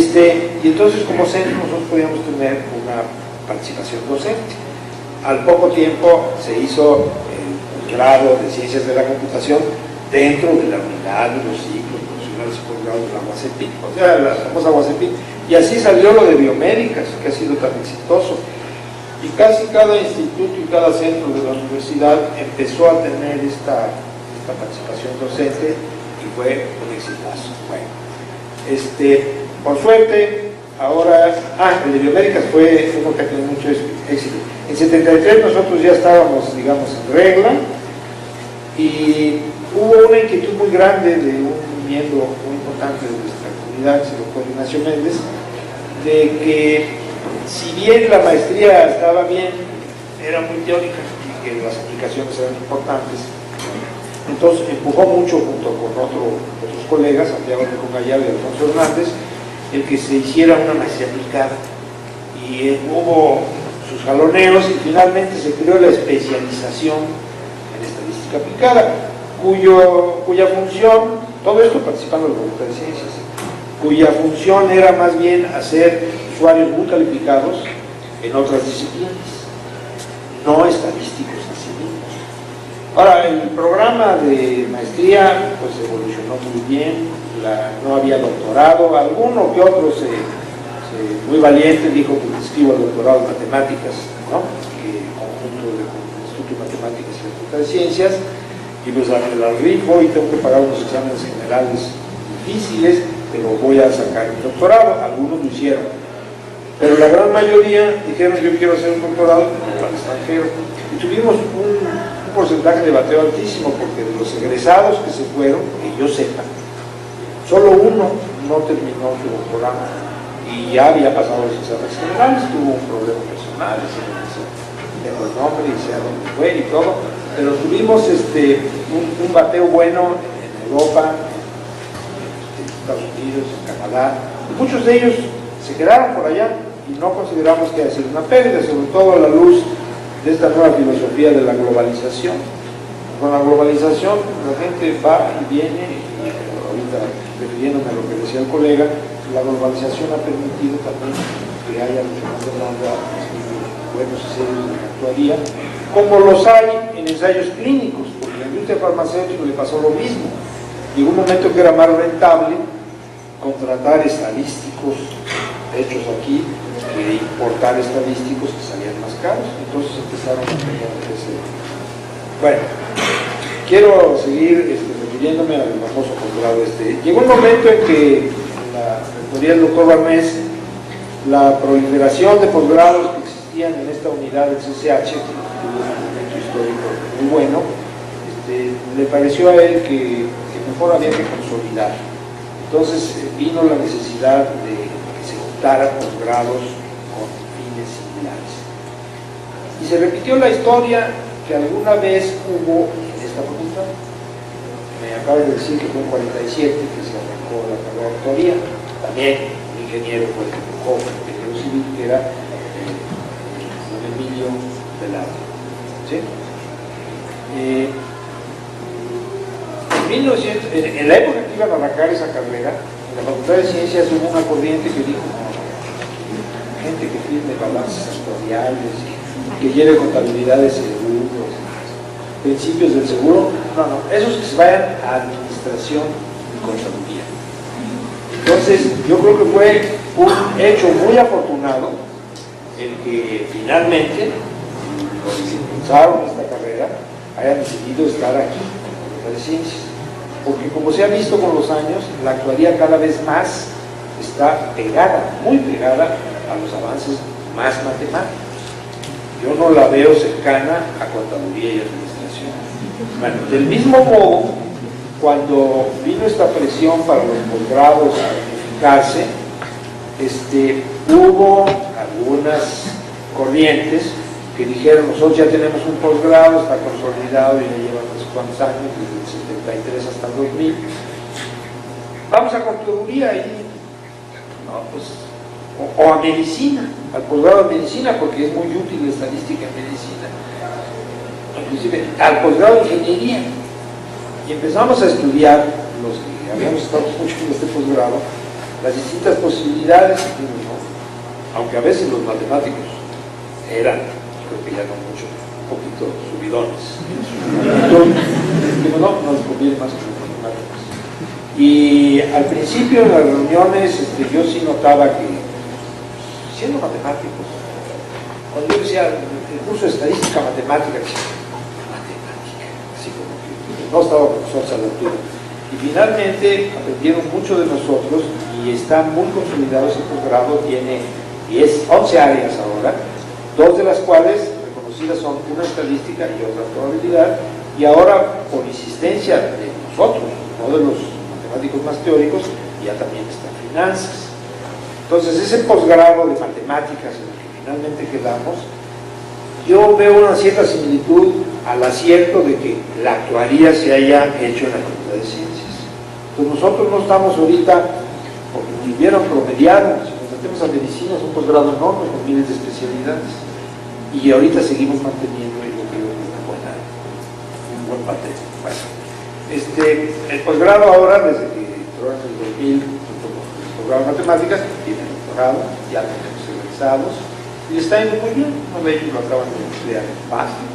entonces como centro nosotros podíamos tener una participación docente. Al poco tiempo se hizo el grado de Ciencias de la Computación dentro de la unidad de los ciclos profesionales y posgrados de la UACEPI, o sea, la famosa UACEPI, y así salió lo de biomédicas, que ha sido tan exitoso. Y casi cada instituto y cada centro de la universidad empezó a tener esta participación docente y fue un exitazo. Bueno, por suerte, ahora, el de biomédicas fue uno que ha tenido mucho éxito. En 73 nosotros ya estábamos, digamos, en regla, y hubo una inquietud muy grande de un miembro muy importante de nuestra comunidad, el doctor Ignacio Méndez, de que si bien la maestría estaba bien, era muy teórica y que las aplicaciones eran importantes, entonces empujó mucho junto con otros colegas, Santiago de Congayal y Alfonso Hernández, el que se hiciera una maestría aplicada, y hubo sus jaloneos y finalmente se creó la especialización en estadística aplicada, cuya función, todo esto participando en la Facultad de Ciencias, cuya función era más bien hacer usuarios muy calificados en otras disciplinas, no estadísticos en sí mismos. Ahora, el programa de maestría pues evolucionó muy bien, no había doctorado, alguno que otro muy valiente dijo que escribo el doctorado en matemáticas, ¿no? Que conjunto del Instituto de Matemáticas y la Facultad de Ciencias, y pues la rifo y tengo que pagar unos exámenes generales difíciles, pero voy a sacar mi doctorado. Algunos lo hicieron, pero la gran mayoría dijeron yo quiero hacer un doctorado al extranjero, y tuvimos un porcentaje de bateo altísimo, porque de los egresados que se fueron, que yo sepa, solo uno no terminó su doctorado y ya había pasado los exámenes generales, tuvo un problema personal, tengo el nombre y sé a dónde fue y todo, pero tuvimos un bateo bueno en Europa, en Estados Unidos, en Canadá, y muchos de ellos se quedaron por allá y no consideramos que haya sido una pérdida, sobre todo a la luz de esta nueva filosofía de la globalización. Con la globalización la gente va y viene, y ahorita refiriéndome a lo que decía el colega, la globalización ha permitido también que haya mucho más demanda de buenos estudios de actuaría, como los hay en ensayos clínicos, porque la industria farmacéutica le pasó lo mismo. Llegó un momento que era más rentable contratar estadísticos hechos aquí que importar estadísticos que salían más caros, entonces empezaron a tener ese. Bueno, quiero seguir refiriéndome al famoso posgrado. Llegó un momento en que en la rectoría del doctor Barnés, la proliferación de posgrados que existían en esta unidad del CCH, que tuvo un momento histórico muy bueno, le pareció a él que mejor había que consolidar. Entonces vino la necesidad de que se juntaran posgrados con fines similares. Y se repitió la historia que alguna vez hubo en esta facultad. Me acabas de decir que fue en 47 que se arrancó la carrera de doctoría. También un ingeniero fue el que empujó, un ingeniero civil, que era don Emilio Velarde. ¿Sí? En la época que iban a arrancar esa carrera, en la Facultad de Ciencias hubo una corriente que dijo, no, gente que firme balances actuariales, que lleve contabilidad de seguros, principios del seguro, no, esos que se vayan a administración y contaduría. Entonces, yo creo que fue un hecho muy afortunado el que finalmente los que impulsaron esta carrera hayan decidido estar aquí en la de ciencias, porque como se ha visto con los años, la actuaría cada vez más está pegada, muy pegada a los avances más matemáticos. Yo no la veo cercana a contaduría y administración. Bueno, del mismo modo, cuando vino esta presión para los posgrados a unificarse, hubo algunas corrientes que dijeron: nosotros ya tenemos un posgrado, está consolidado y ya lleva no sé cuántos años, desde el 73 hasta el 2000, vamos a contaduría y no, pues, o a medicina, al posgrado de medicina, porque es muy útil la estadística en medicina, inclusive al posgrado de ingeniería. Y empezamos a estudiar, los que habíamos estado mucho en este posgrado, las distintas posibilidades, ¿no? Aunque a veces los matemáticos eran, creo que ya no mucho, un poquito subidones. No, nos conviene más con los matemáticos. Y al principio en las reuniones yo sí notaba que, siendo matemáticos, cuando yo decía el curso de estadística matemática, así como que no estaba con nosotros a la altura. Y finalmente aprendieron mucho de nosotros y está muy consolidado ese posgrado, tiene 11 áreas ahora, 2 de las cuales reconocidas son una estadística y otra probabilidad, y ahora por insistencia de nosotros, no de los matemáticos más teóricos, ya también está finanzas. Entonces ese posgrado de matemáticas en el que finalmente quedamos, yo veo una cierta similitud al acierto de que la actuaría se haya hecho en la Facultad de Ciencias. Entonces nosotros no estamos ahorita, porque nos hubieran promediado, si nos metemos a medicina es un posgrado enorme con miles de especialidades, y ahorita seguimos manteniendo, y yo creo que un buen papel. Bueno, el posgrado ahora, desde que entró en el 2000, el posgrado de matemáticas, tiene doctorado, ya tenemos egresados, y está yendo muy bien. Uno de ellos lo acaban de estudiar en Bath, en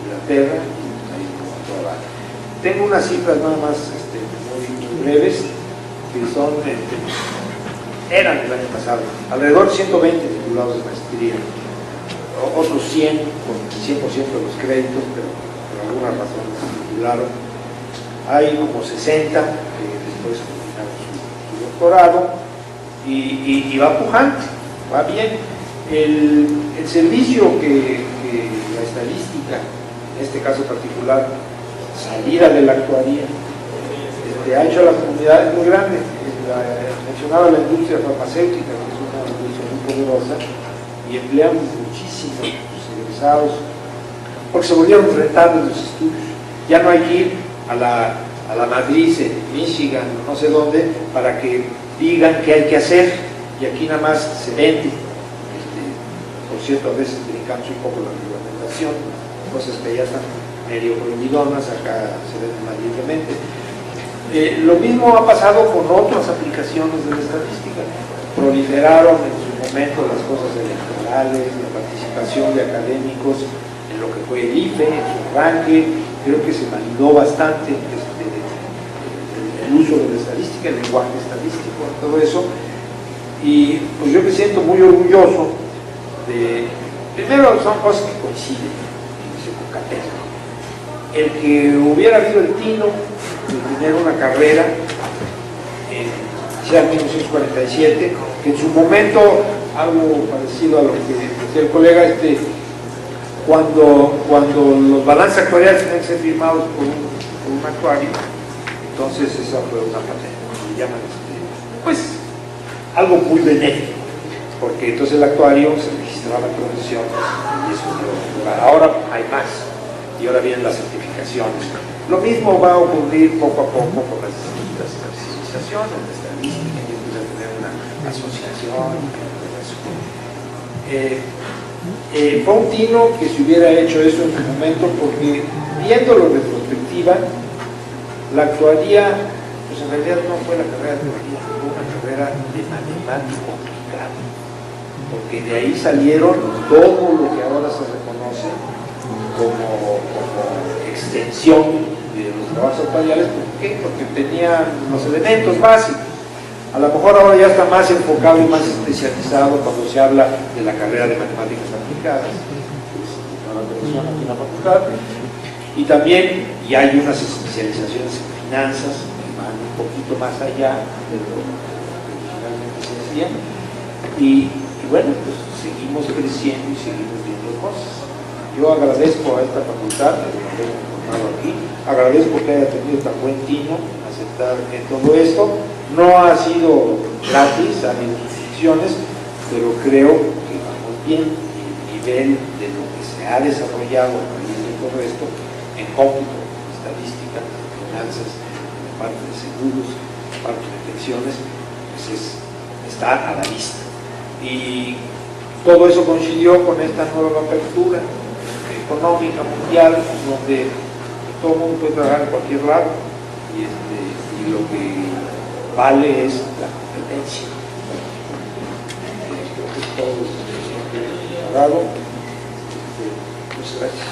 Inglaterra, ahí como toda. Tengo unas cifras nada más muy breves, que son, eran el año pasado, alrededor de 120 titulados de maestría, otros 100 con 100% de los créditos, pero por alguna razón se titularon. Hay como 60 que después terminaron su doctorado, y va pujante, va bien. El servicio que la estadística, en este caso particular, salida de la actuaría, ha hecho a la comunidad es muy grande. Mencionaba la industria farmacéutica, que es una industria muy poderosa, y emplean muchísimo sus egresados, porque se volvieron rentables los estudios. Ya no hay que ir a la matriz en Michigan, no sé dónde, para que digan qué hay que hacer, y aquí nada más se vende. Por cierto, a veces brincamos un poco la reglamentación, cosas que ya están medio prohibidonas, acá se venden más libremente. Lo mismo ha pasado con otras aplicaciones de la estadística. Proliferaron en su momento las cosas electorales, la participación de académicos en lo que fue el IFE, en su arranque. Creo que se validó bastante el uso de la estadística, el lenguaje estadístico, todo eso. Y pues yo me siento muy orgulloso de, primero son cosas que coinciden, que se concatenan. El que hubiera habido el tino de tener una carrera en 1947, que en su momento, algo parecido a lo que decía el colega, cuando los balances actuariales tienen que ser firmados por un actuario, entonces esa fue una patente, como le llaman, pues algo muy benéfico, porque entonces el actuario se registraba en profesiones y eso dio lugar. Ahora hay más, y ahora vienen las certificaciones. Lo mismo va a ocurrir poco a poco con las distintas especializaciones de estadística, y empieza a tener una asociación. Fue un tino que se hubiera hecho eso en su momento, porque viéndolo en retrospectiva, la actuaría, pues en realidad no fue la carrera de actuaría, fue una carrera de matemático aplicado. porque de ahí salieron todo lo que ahora se reconoce como extensión de los trabajos actuariales. ¿Por qué? Porque tenían los elementos básicos. A lo mejor ahora ya está más enfocado y más especializado cuando se habla de la carrera de matemáticas aplicadas, ahora aquí en la facultad, y también ya hay unas especializaciones en finanzas que van un poquito más allá de lo que realmente se hacía, y bueno, pues seguimos creciendo y seguimos viendo cosas. Yo agradezco a esta facultad que me haya formado aquí, agradezco que haya tenido tan buen tino aceptar en todo esto. No ha sido gratis, ha habido restricciones, pero creo que vamos bien. El nivel de lo que se ha desarrollado a través de todo esto, en cómputo, estadística, finanzas, parte de seguros, parte de pensiones, pues está a la vista. Y todo eso coincidió con esta nueva apertura económica mundial, donde todo el mundo puede trabajar en cualquier lado, y lo que vale es la competencia. Creo que todo lo que he dado. Muchas gracias.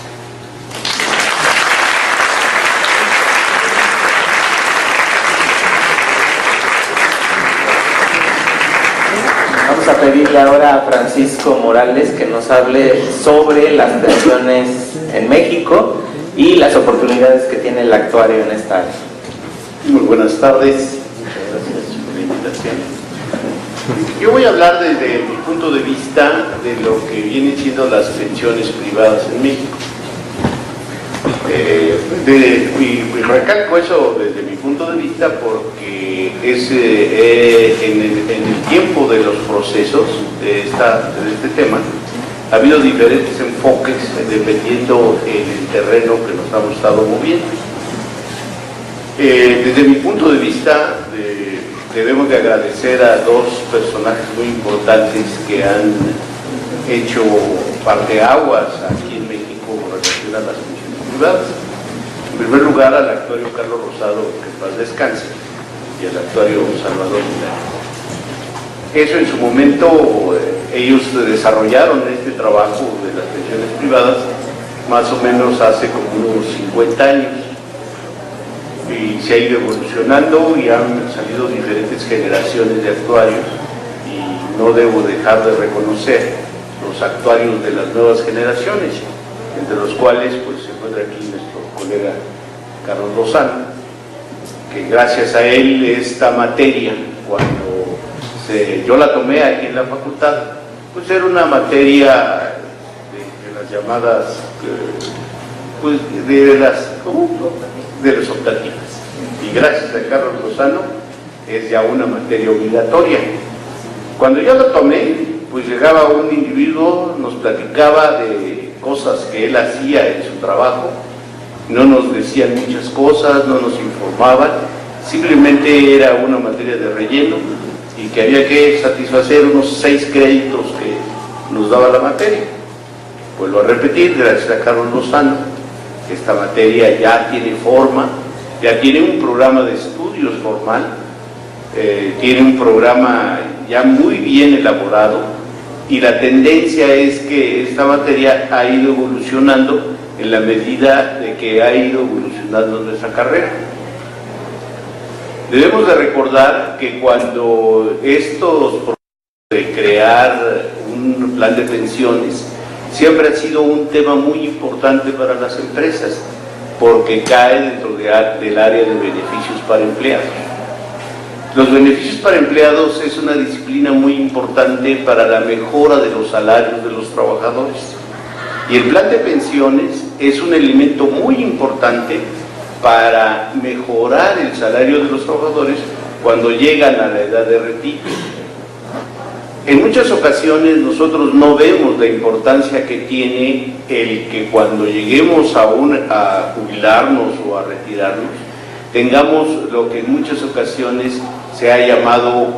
Vamos a pedirle ahora a Francisco Morales que nos hable sobre las pensiones en México y las oportunidades que tiene el actuario en esta área. Muy buenas tardes. Gracias por la invitación. Yo voy a hablar desde mi punto de vista de lo que vienen siendo las pensiones privadas en México. Y recalco eso desde mi punto de vista porque es en el tiempo de los procesos de este tema ha habido diferentes enfoques dependiendo el terreno que nos hemos estado moviendo. Desde mi punto de vista, debemos de agradecer a dos personajes muy importantes que han hecho parteaguas aquí en México con relación a las pensiones privadas. En primer lugar, al actuario Carlos Rosado, que en paz descanse, y al actuario Salvador Milán. Eso en su momento, ellos desarrollaron este trabajo de las pensiones privadas más o menos hace como unos 50 años. Y se ha ido evolucionando y han salido diferentes generaciones de actuarios y no debo dejar de reconocer los actuarios de las nuevas generaciones, entre los cuales pues se encuentra aquí nuestro colega Carlos Lozano, que gracias a él esta materia, cuando yo la tomé aquí en la facultad, pues era una materia de las llamadas, pues de las optativas. Y gracias a Carlos Lozano es ya una materia obligatoria. Cuando yo la tomé, pues llegaba un individuo, nos platicaba de cosas que él hacía en su trabajo, no nos decían muchas cosas, no nos informaban, simplemente era una materia de relleno y que había que satisfacer unos 6 créditos que nos daba la materia. Vuelvo a repetir, gracias a Carlos Lozano, esta materia ya tiene forma, ya tiene un programa de estudios formal, tiene un programa ya muy bien elaborado y la tendencia es que esta materia ha ido evolucionando en la medida de que ha ido evolucionando nuestra carrera. Debemos de recordar que cuando estos procesos de crear un plan de pensiones siempre ha sido un tema muy importante para las empresas, porque cae dentro del área de beneficios para empleados. Los beneficios para empleados es una disciplina muy importante para la mejora de los salarios de los trabajadores. Y el plan de pensiones es un elemento muy importante para mejorar el salario de los trabajadores cuando llegan a la edad de retiro. En muchas ocasiones nosotros no vemos la importancia que tiene el que cuando lleguemos a jubilarnos o a retirarnos, tengamos lo que en muchas ocasiones se ha llamado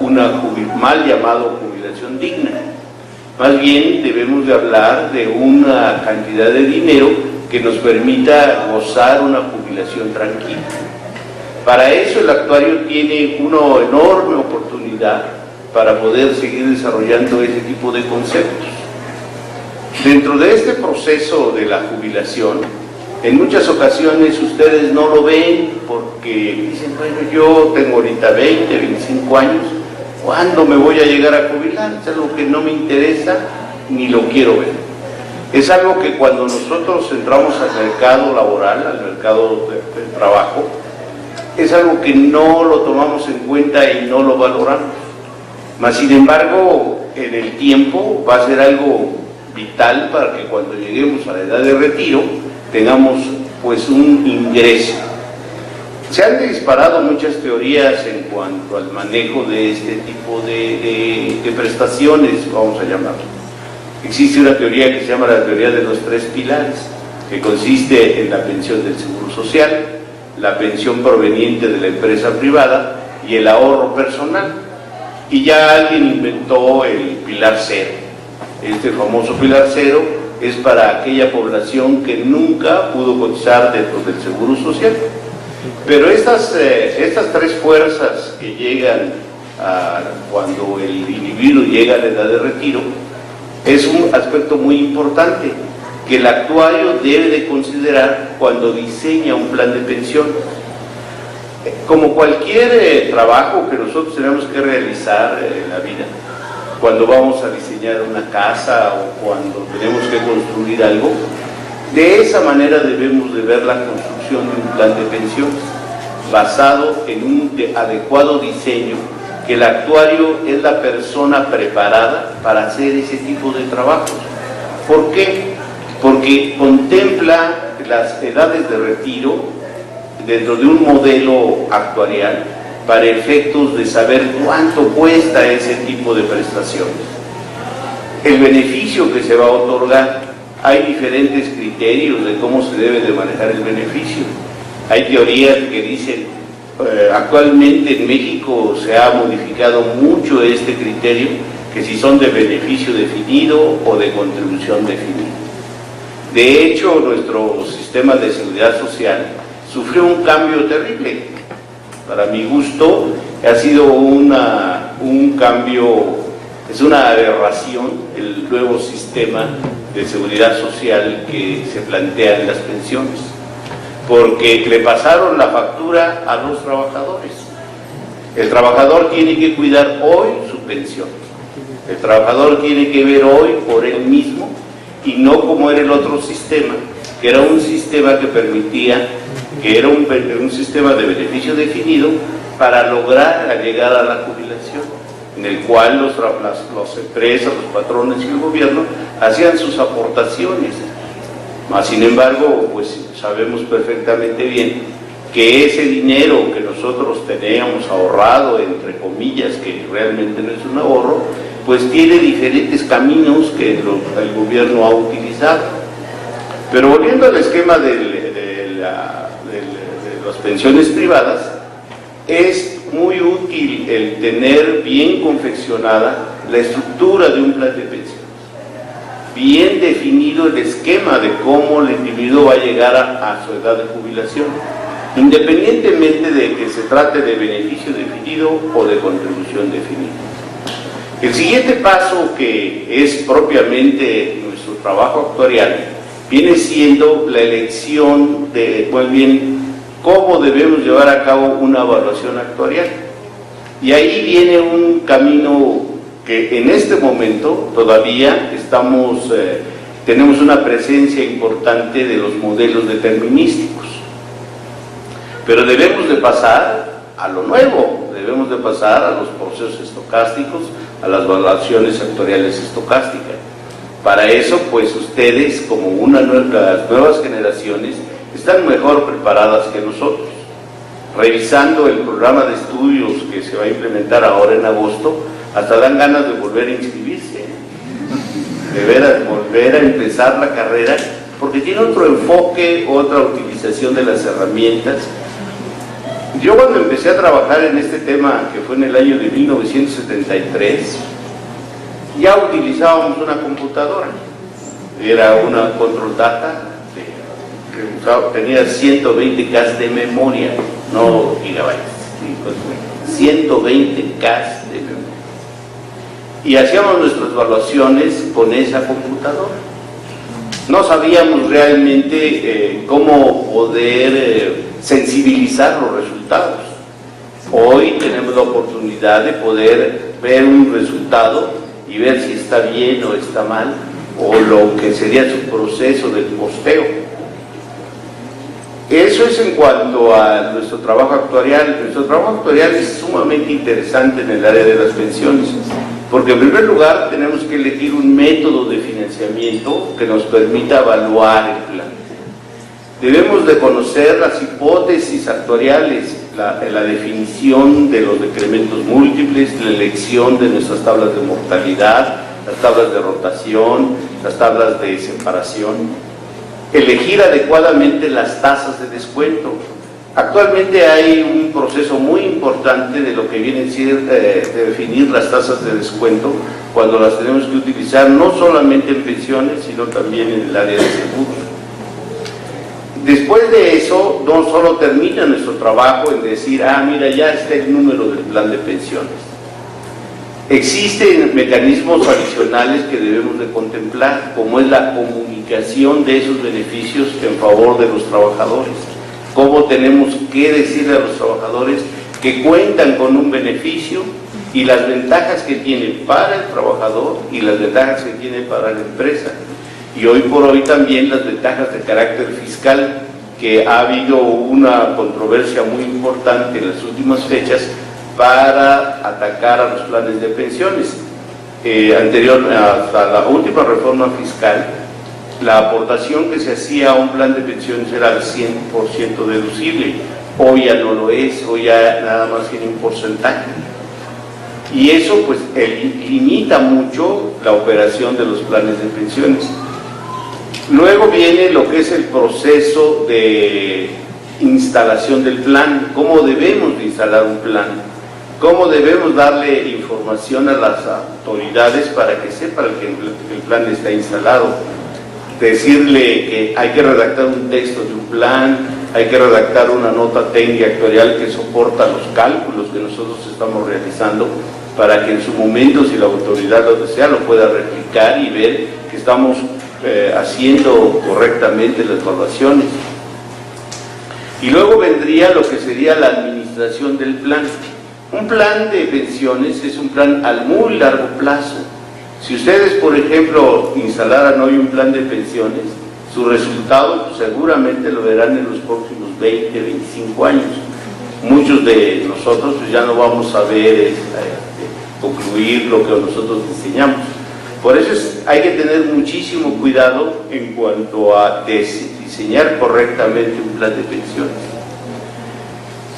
mal llamado jubilación digna. Más bien debemos de hablar de una cantidad de dinero que nos permita gozar una jubilación tranquila. Para eso el actuario tiene una enorme oportunidad para poder seguir desarrollando ese tipo de conceptos. Dentro de este proceso de la jubilación, en muchas ocasiones ustedes no lo ven porque dicen, bueno, yo tengo ahorita 20, 25 años, ¿cuándo me voy a llegar a jubilar? Es algo que no me interesa ni lo quiero ver. Es algo que cuando nosotros entramos al mercado laboral, al mercado de trabajo, es algo que no lo tomamos en cuenta y no lo valoramos. Mas, sin embargo, en el tiempo va a ser algo vital para que cuando lleguemos a la edad de retiro tengamos pues un ingreso. Se han disparado muchas teorías en cuanto al manejo de este tipo de prestaciones, vamos a llamarlo. Existe una teoría que se llama la teoría de los 3 pilares, que consiste en la pensión del Seguro Social, la pensión proveniente de la empresa privada y el ahorro personal. Y ya alguien inventó el pilar cero. Este famoso pilar cero es para aquella población que nunca pudo cotizar dentro del Seguro Social. Pero estas 3 fuerzas que llegan cuando el individuo llega a la edad de retiro, es un aspecto muy importante que el actuario debe de considerar cuando diseña un plan de pensión. Como cualquier trabajo que nosotros tenemos que realizar en la vida, cuando vamos a diseñar una casa o cuando tenemos que construir algo, de esa manera debemos de ver la construcción de un plan de pensiones, basado en un adecuado diseño, que el actuario es la persona preparada para hacer ese tipo de trabajos. ¿Por qué? Porque contempla las edades de retiro dentro de un modelo actuarial para efectos de saber cuánto cuesta ese tipo de prestaciones. El beneficio que se va a otorgar, hay diferentes criterios de cómo se debe de manejar el beneficio. Hay teorías que dicen, actualmente en México se ha modificado mucho este criterio, que si son de beneficio definido o de contribución definida. De hecho, nuestro sistema de seguridad social sufrió un cambio terrible. Para mi gusto, ha sido un cambio, es una aberración el nuevo sistema de seguridad social que se plantea en las pensiones, porque le pasaron la factura a los trabajadores. El trabajador tiene que cuidar hoy su pensión. El trabajador tiene que ver hoy por él mismo y no como era el otro sistema, que era un sistema que permitía, que era un sistema de beneficio definido para lograr la llegada a la jubilación, en el cual las empresas, los patrones y el gobierno hacían sus aportaciones. Mas, sin embargo, pues sabemos perfectamente bien que ese dinero que nosotros teníamos ahorrado, entre comillas, que realmente no es un ahorro, pues tiene diferentes caminos que el gobierno ha utilizado. Pero volviendo al esquema de las pensiones privadas, es muy útil el tener bien confeccionada la estructura de un plan de pensiones, bien definido el esquema de cómo el individuo va a llegar a su edad de jubilación, independientemente de que se trate de beneficio definido o de contribución definida. El siguiente paso, que es propiamente nuestro trabajo actuarial, viene siendo la elección de, pues bien, cómo debemos llevar a cabo una evaluación actuarial. Y ahí viene un camino que en este momento todavía tenemos una presencia importante de los modelos determinísticos. Pero debemos de pasar a lo nuevo, debemos de pasar a los procesos estocásticos, a las evaluaciones actuariales estocásticas. Para eso, pues ustedes, como las nuevas generaciones, están mejor preparadas que nosotros. Revisando el programa de estudios que se va a implementar ahora en agosto, hasta dan ganas de volver a inscribirse, de veras, volver a empezar la carrera, porque tiene otro enfoque, otra utilización de las herramientas. Yo cuando empecé a trabajar en este tema, que fue en el año de 1973, ya utilizábamos una computadora, era una control data, que tenía 120K de memoria, no gigabytes, 120K de memoria. y hacíamos nuestras evaluaciones con esa computadora. No sabíamos realmente cómo poder sensibilizar los resultados. Hoy tenemos la oportunidad de poder ver un resultado y ver si está bien o está mal, o lo que sería su proceso del posteo. Eso es en cuanto a nuestro trabajo actuarial. Nuestro trabajo actuarial es sumamente interesante en el área de las pensiones, porque en primer lugar tenemos que elegir un método de financiamiento que nos permita evaluar el plan. Debemos de conocer las hipótesis actuariales, la definición de los decrementos múltiples, la elección de nuestras tablas de mortalidad, las tablas de rotación, las tablas de separación, elegir adecuadamente las tasas de descuento. Actualmente hay un proceso muy importante de lo que viene a ser de definir las tasas de descuento, cuando las tenemos que utilizar no solamente en pensiones, sino también en el área de seguros. Después de eso, no solo termina nuestro trabajo en decir, mira, ya está el número del plan de pensiones. Existen mecanismos adicionales que debemos de contemplar, como es la comunicación de esos beneficios en favor de los trabajadores. Cómo tenemos que decirle a los trabajadores que cuentan con un beneficio y las ventajas que tiene para el trabajador y las ventajas que tiene para la empresa. Y hoy por hoy también las ventajas de carácter fiscal, que ha habido una controversia muy importante en las últimas fechas para atacar a los planes de pensiones. Anterior hasta la última reforma fiscal, la aportación que se hacía a un plan de pensiones era al 100% deducible. Hoy ya no lo es, hoy ya nada más tiene un porcentaje. Y eso pues limita mucho la operación de los planes de pensiones. Luego viene lo que es el proceso de instalación del plan, cómo debemos de instalar un plan, cómo debemos darle información a las autoridades para que sepan que el plan está instalado. Decirle que hay que redactar un texto de un plan, hay que redactar una nota técnica actuarial que soporta los cálculos que nosotros estamos realizando, para que en su momento, si la autoridad lo desea, lo pueda replicar y ver que estamos haciendo correctamente las evaluaciones. Y luego vendría lo que sería la administración del plan. Un plan de pensiones es un plan al muy largo plazo. Si ustedes, por ejemplo, instalaran hoy un plan de pensiones, su resultado pues, seguramente lo verán en los próximos 20, 25 años. Muchos de nosotros pues, ya no vamos a ver concluir lo que nosotros diseñamos. Por eso hay que tener muchísimo cuidado en cuanto a diseñar correctamente un plan de pensiones.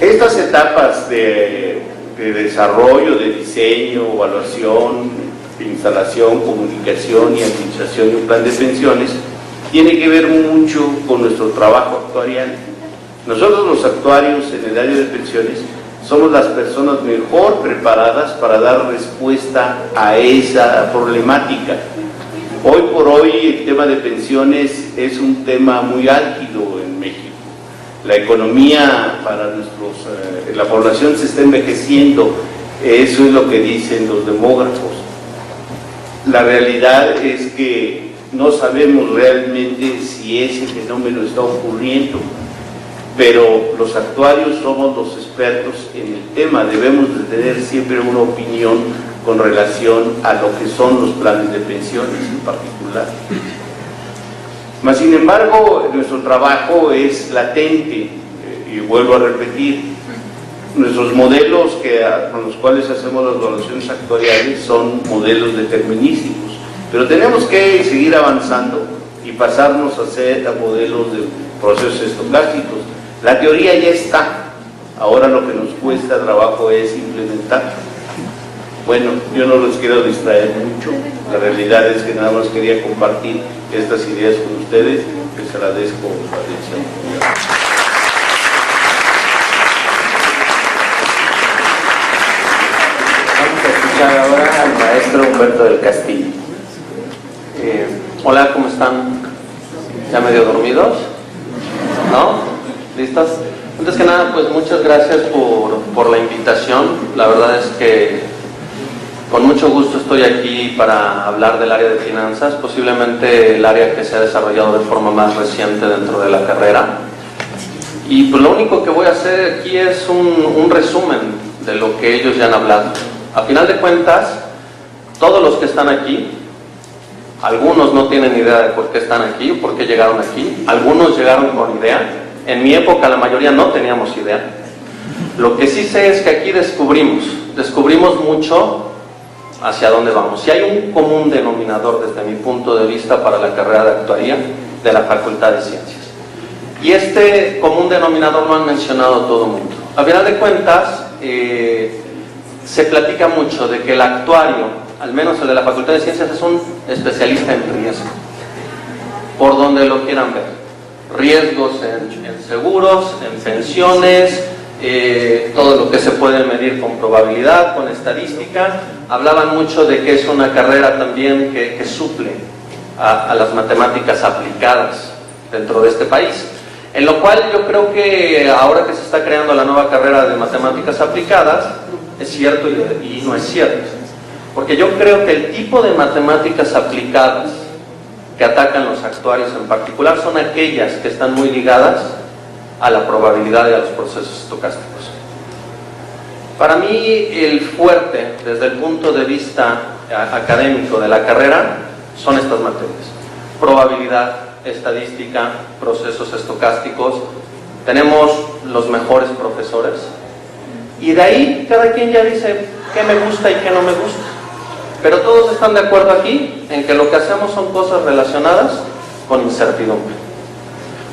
Estas etapas de desarrollo, de diseño, evaluación, instalación, comunicación y administración de un plan de pensiones tiene que ver mucho con nuestro trabajo actuarial. Nosotros los actuarios en el área de pensiones somos las personas mejor preparadas para dar respuesta a esa problemática. Hoy por hoy el tema de pensiones es un tema muy álgido en México. La economía para la población se está envejeciendo, eso es lo que dicen los demógrafos. La realidad es que no sabemos realmente si ese fenómeno está ocurriendo, pero los actuarios somos los expertos en el tema, debemos de tener siempre una opinión con relación a lo que son los planes de pensiones en particular. Mas, sin embargo, nuestro trabajo es latente, y vuelvo a repetir, nuestros modelos con los cuales hacemos las evaluaciones actuariales son modelos determinísticos, pero tenemos que seguir avanzando y pasarnos a hacer modelos de procesos estocásticos. La teoría ya está, ahora lo que nos cuesta trabajo es implementar. Bueno, yo no los quiero distraer mucho, la realidad es que nada más quería compartir estas ideas con ustedes, les agradezco su atención. Vamos a escuchar ahora al maestro Humberto del Castillo. Hola, ¿cómo están? ¿Ya medio dormidos? ¿No? ¿Listas? Antes que nada, pues muchas gracias por la invitación. La verdad es que Con mucho gusto estoy aquí para hablar del área de finanzas, posiblemente el área que se ha desarrollado de forma más reciente dentro de la carrera. Y pues lo único que voy a hacer aquí es un resumen de lo que ellos ya han hablado. A final de cuentas, todos los que están aquí, algunos no tienen idea de por qué están aquí o por qué llegaron aquí, algunos llegaron con idea. En mi época la mayoría no teníamos idea. Lo que sí sé es que aquí descubrimos mucho hacia dónde vamos. Si hay un común denominador desde mi punto de vista para la carrera de actuaría de la Facultad de Ciencias. Y este común denominador lo han mencionado todo el mundo. A final de cuentas, se platica mucho de que el actuario, al menos el de la Facultad de Ciencias, es un especialista en riesgo, por donde lo quieran ver. Riesgos en seguros, en pensiones, todo lo que se puede medir con probabilidad, con estadística. Hablaban mucho de que es una carrera también que suple a las matemáticas aplicadas dentro de este país. En lo cual yo creo que ahora que se está creando la nueva carrera de matemáticas aplicadas, es cierto y no es cierto. Porque yo creo que el tipo de matemáticas aplicadas que atacan los actuarios en particular son aquellas que están muy ligadas a la probabilidad y a los procesos estocásticos. Para mí el fuerte desde el punto de vista académico de la carrera son estas materias: probabilidad, estadística, procesos estocásticos. Tenemos los mejores profesores y de ahí cada quien ya dice qué me gusta y qué no me gusta, pero todos están de acuerdo aquí en que lo que hacemos son cosas relacionadas con incertidumbre.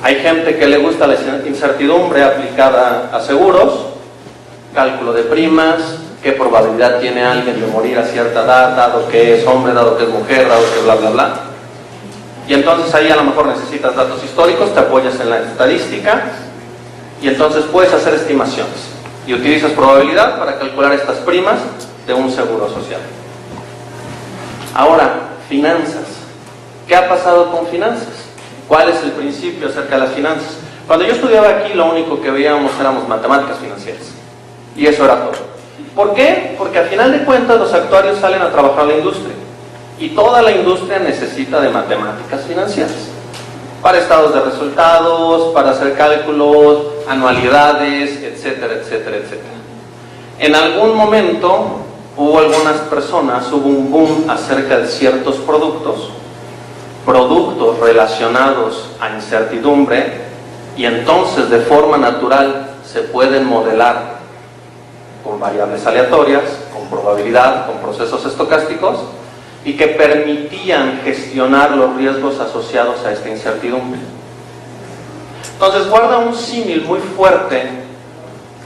Hay gente que le gusta la incertidumbre aplicada a seguros, cálculo de primas, qué probabilidad tiene alguien de morir a cierta edad, dado que es hombre, dado que es mujer, dado que bla bla bla. Y entonces ahí a lo mejor necesitas datos históricos, te apoyas en la estadística y entonces puedes hacer estimaciones y utilizas probabilidad para calcular estas primas de un seguro social. Ahora, finanzas. ¿Qué ha pasado con finanzas? ¿Cuál es el principio acerca de las finanzas? Cuando yo estudiaba aquí, lo único que veíamos éramos matemáticas financieras y eso era todo. ¿Por qué? Porque al final de cuentas los actuarios salen a trabajar en la industria. Y toda la industria necesita de matemáticas financieras para estados de resultados, para hacer cálculos, anualidades, etcétera, etcétera, etcétera. En algún momento hubo un boom acerca de ciertos productos relacionados a incertidumbre, y entonces de forma natural se pueden modelar con variables aleatorias, con probabilidad, con procesos estocásticos, y que permitían gestionar los riesgos asociados a esta incertidumbre. Entonces guarda un símil muy fuerte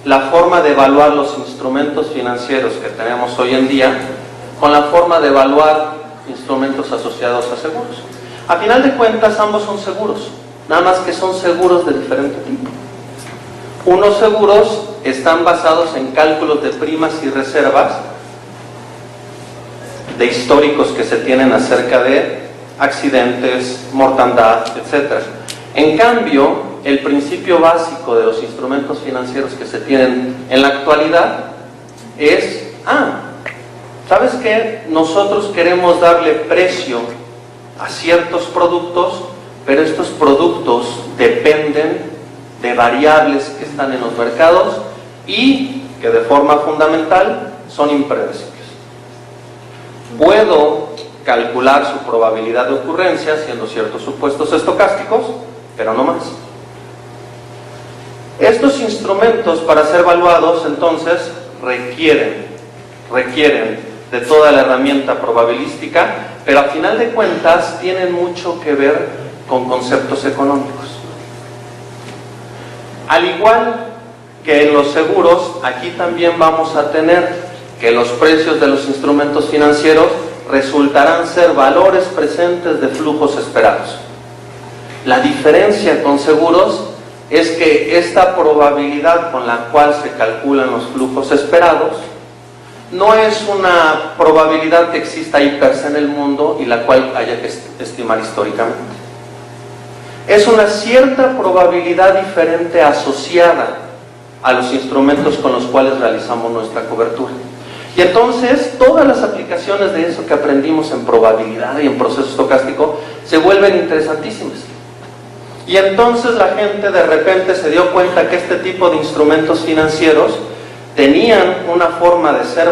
la forma de evaluar los instrumentos financieros que tenemos hoy en día con la forma de evaluar instrumentos asociados a seguros. A final de cuentas ambos son seguros, nada más que son seguros de diferente tipo. Unos seguros están basados en cálculos de primas y reservas, de históricos que se tienen acerca de accidentes, mortandad, etc. En cambio, el principio básico de los instrumentos financieros que se tienen en la actualidad es, ¿sabes qué? Nosotros queremos darle precio a ciertos productos, pero estos productos dependen de variables que están en los mercados y que de forma fundamental son impredecibles. Puedo calcular su probabilidad de ocurrencia haciendo ciertos supuestos estocásticos, pero no más. Estos instrumentos, para ser evaluados, entonces requieren de toda la herramienta probabilística, pero a final de cuentas tienen mucho que ver con conceptos económicos. Al igual que en los seguros, aquí también vamos a tener que los precios de los instrumentos financieros resultarán ser valores presentes de flujos esperados. La diferencia con seguros es que esta probabilidad con la cual se calculan los flujos esperados no es una probabilidad que exista ahí per se en el mundo y la cual haya que estimar históricamente. Es una cierta probabilidad diferente asociada a los instrumentos con los cuales realizamos nuestra cobertura. Y entonces todas las aplicaciones de eso que aprendimos en probabilidad y en proceso estocástico se vuelven interesantísimas. Y entonces la gente de repente se dio cuenta que este tipo de instrumentos financieros tenían una forma de ser valiosos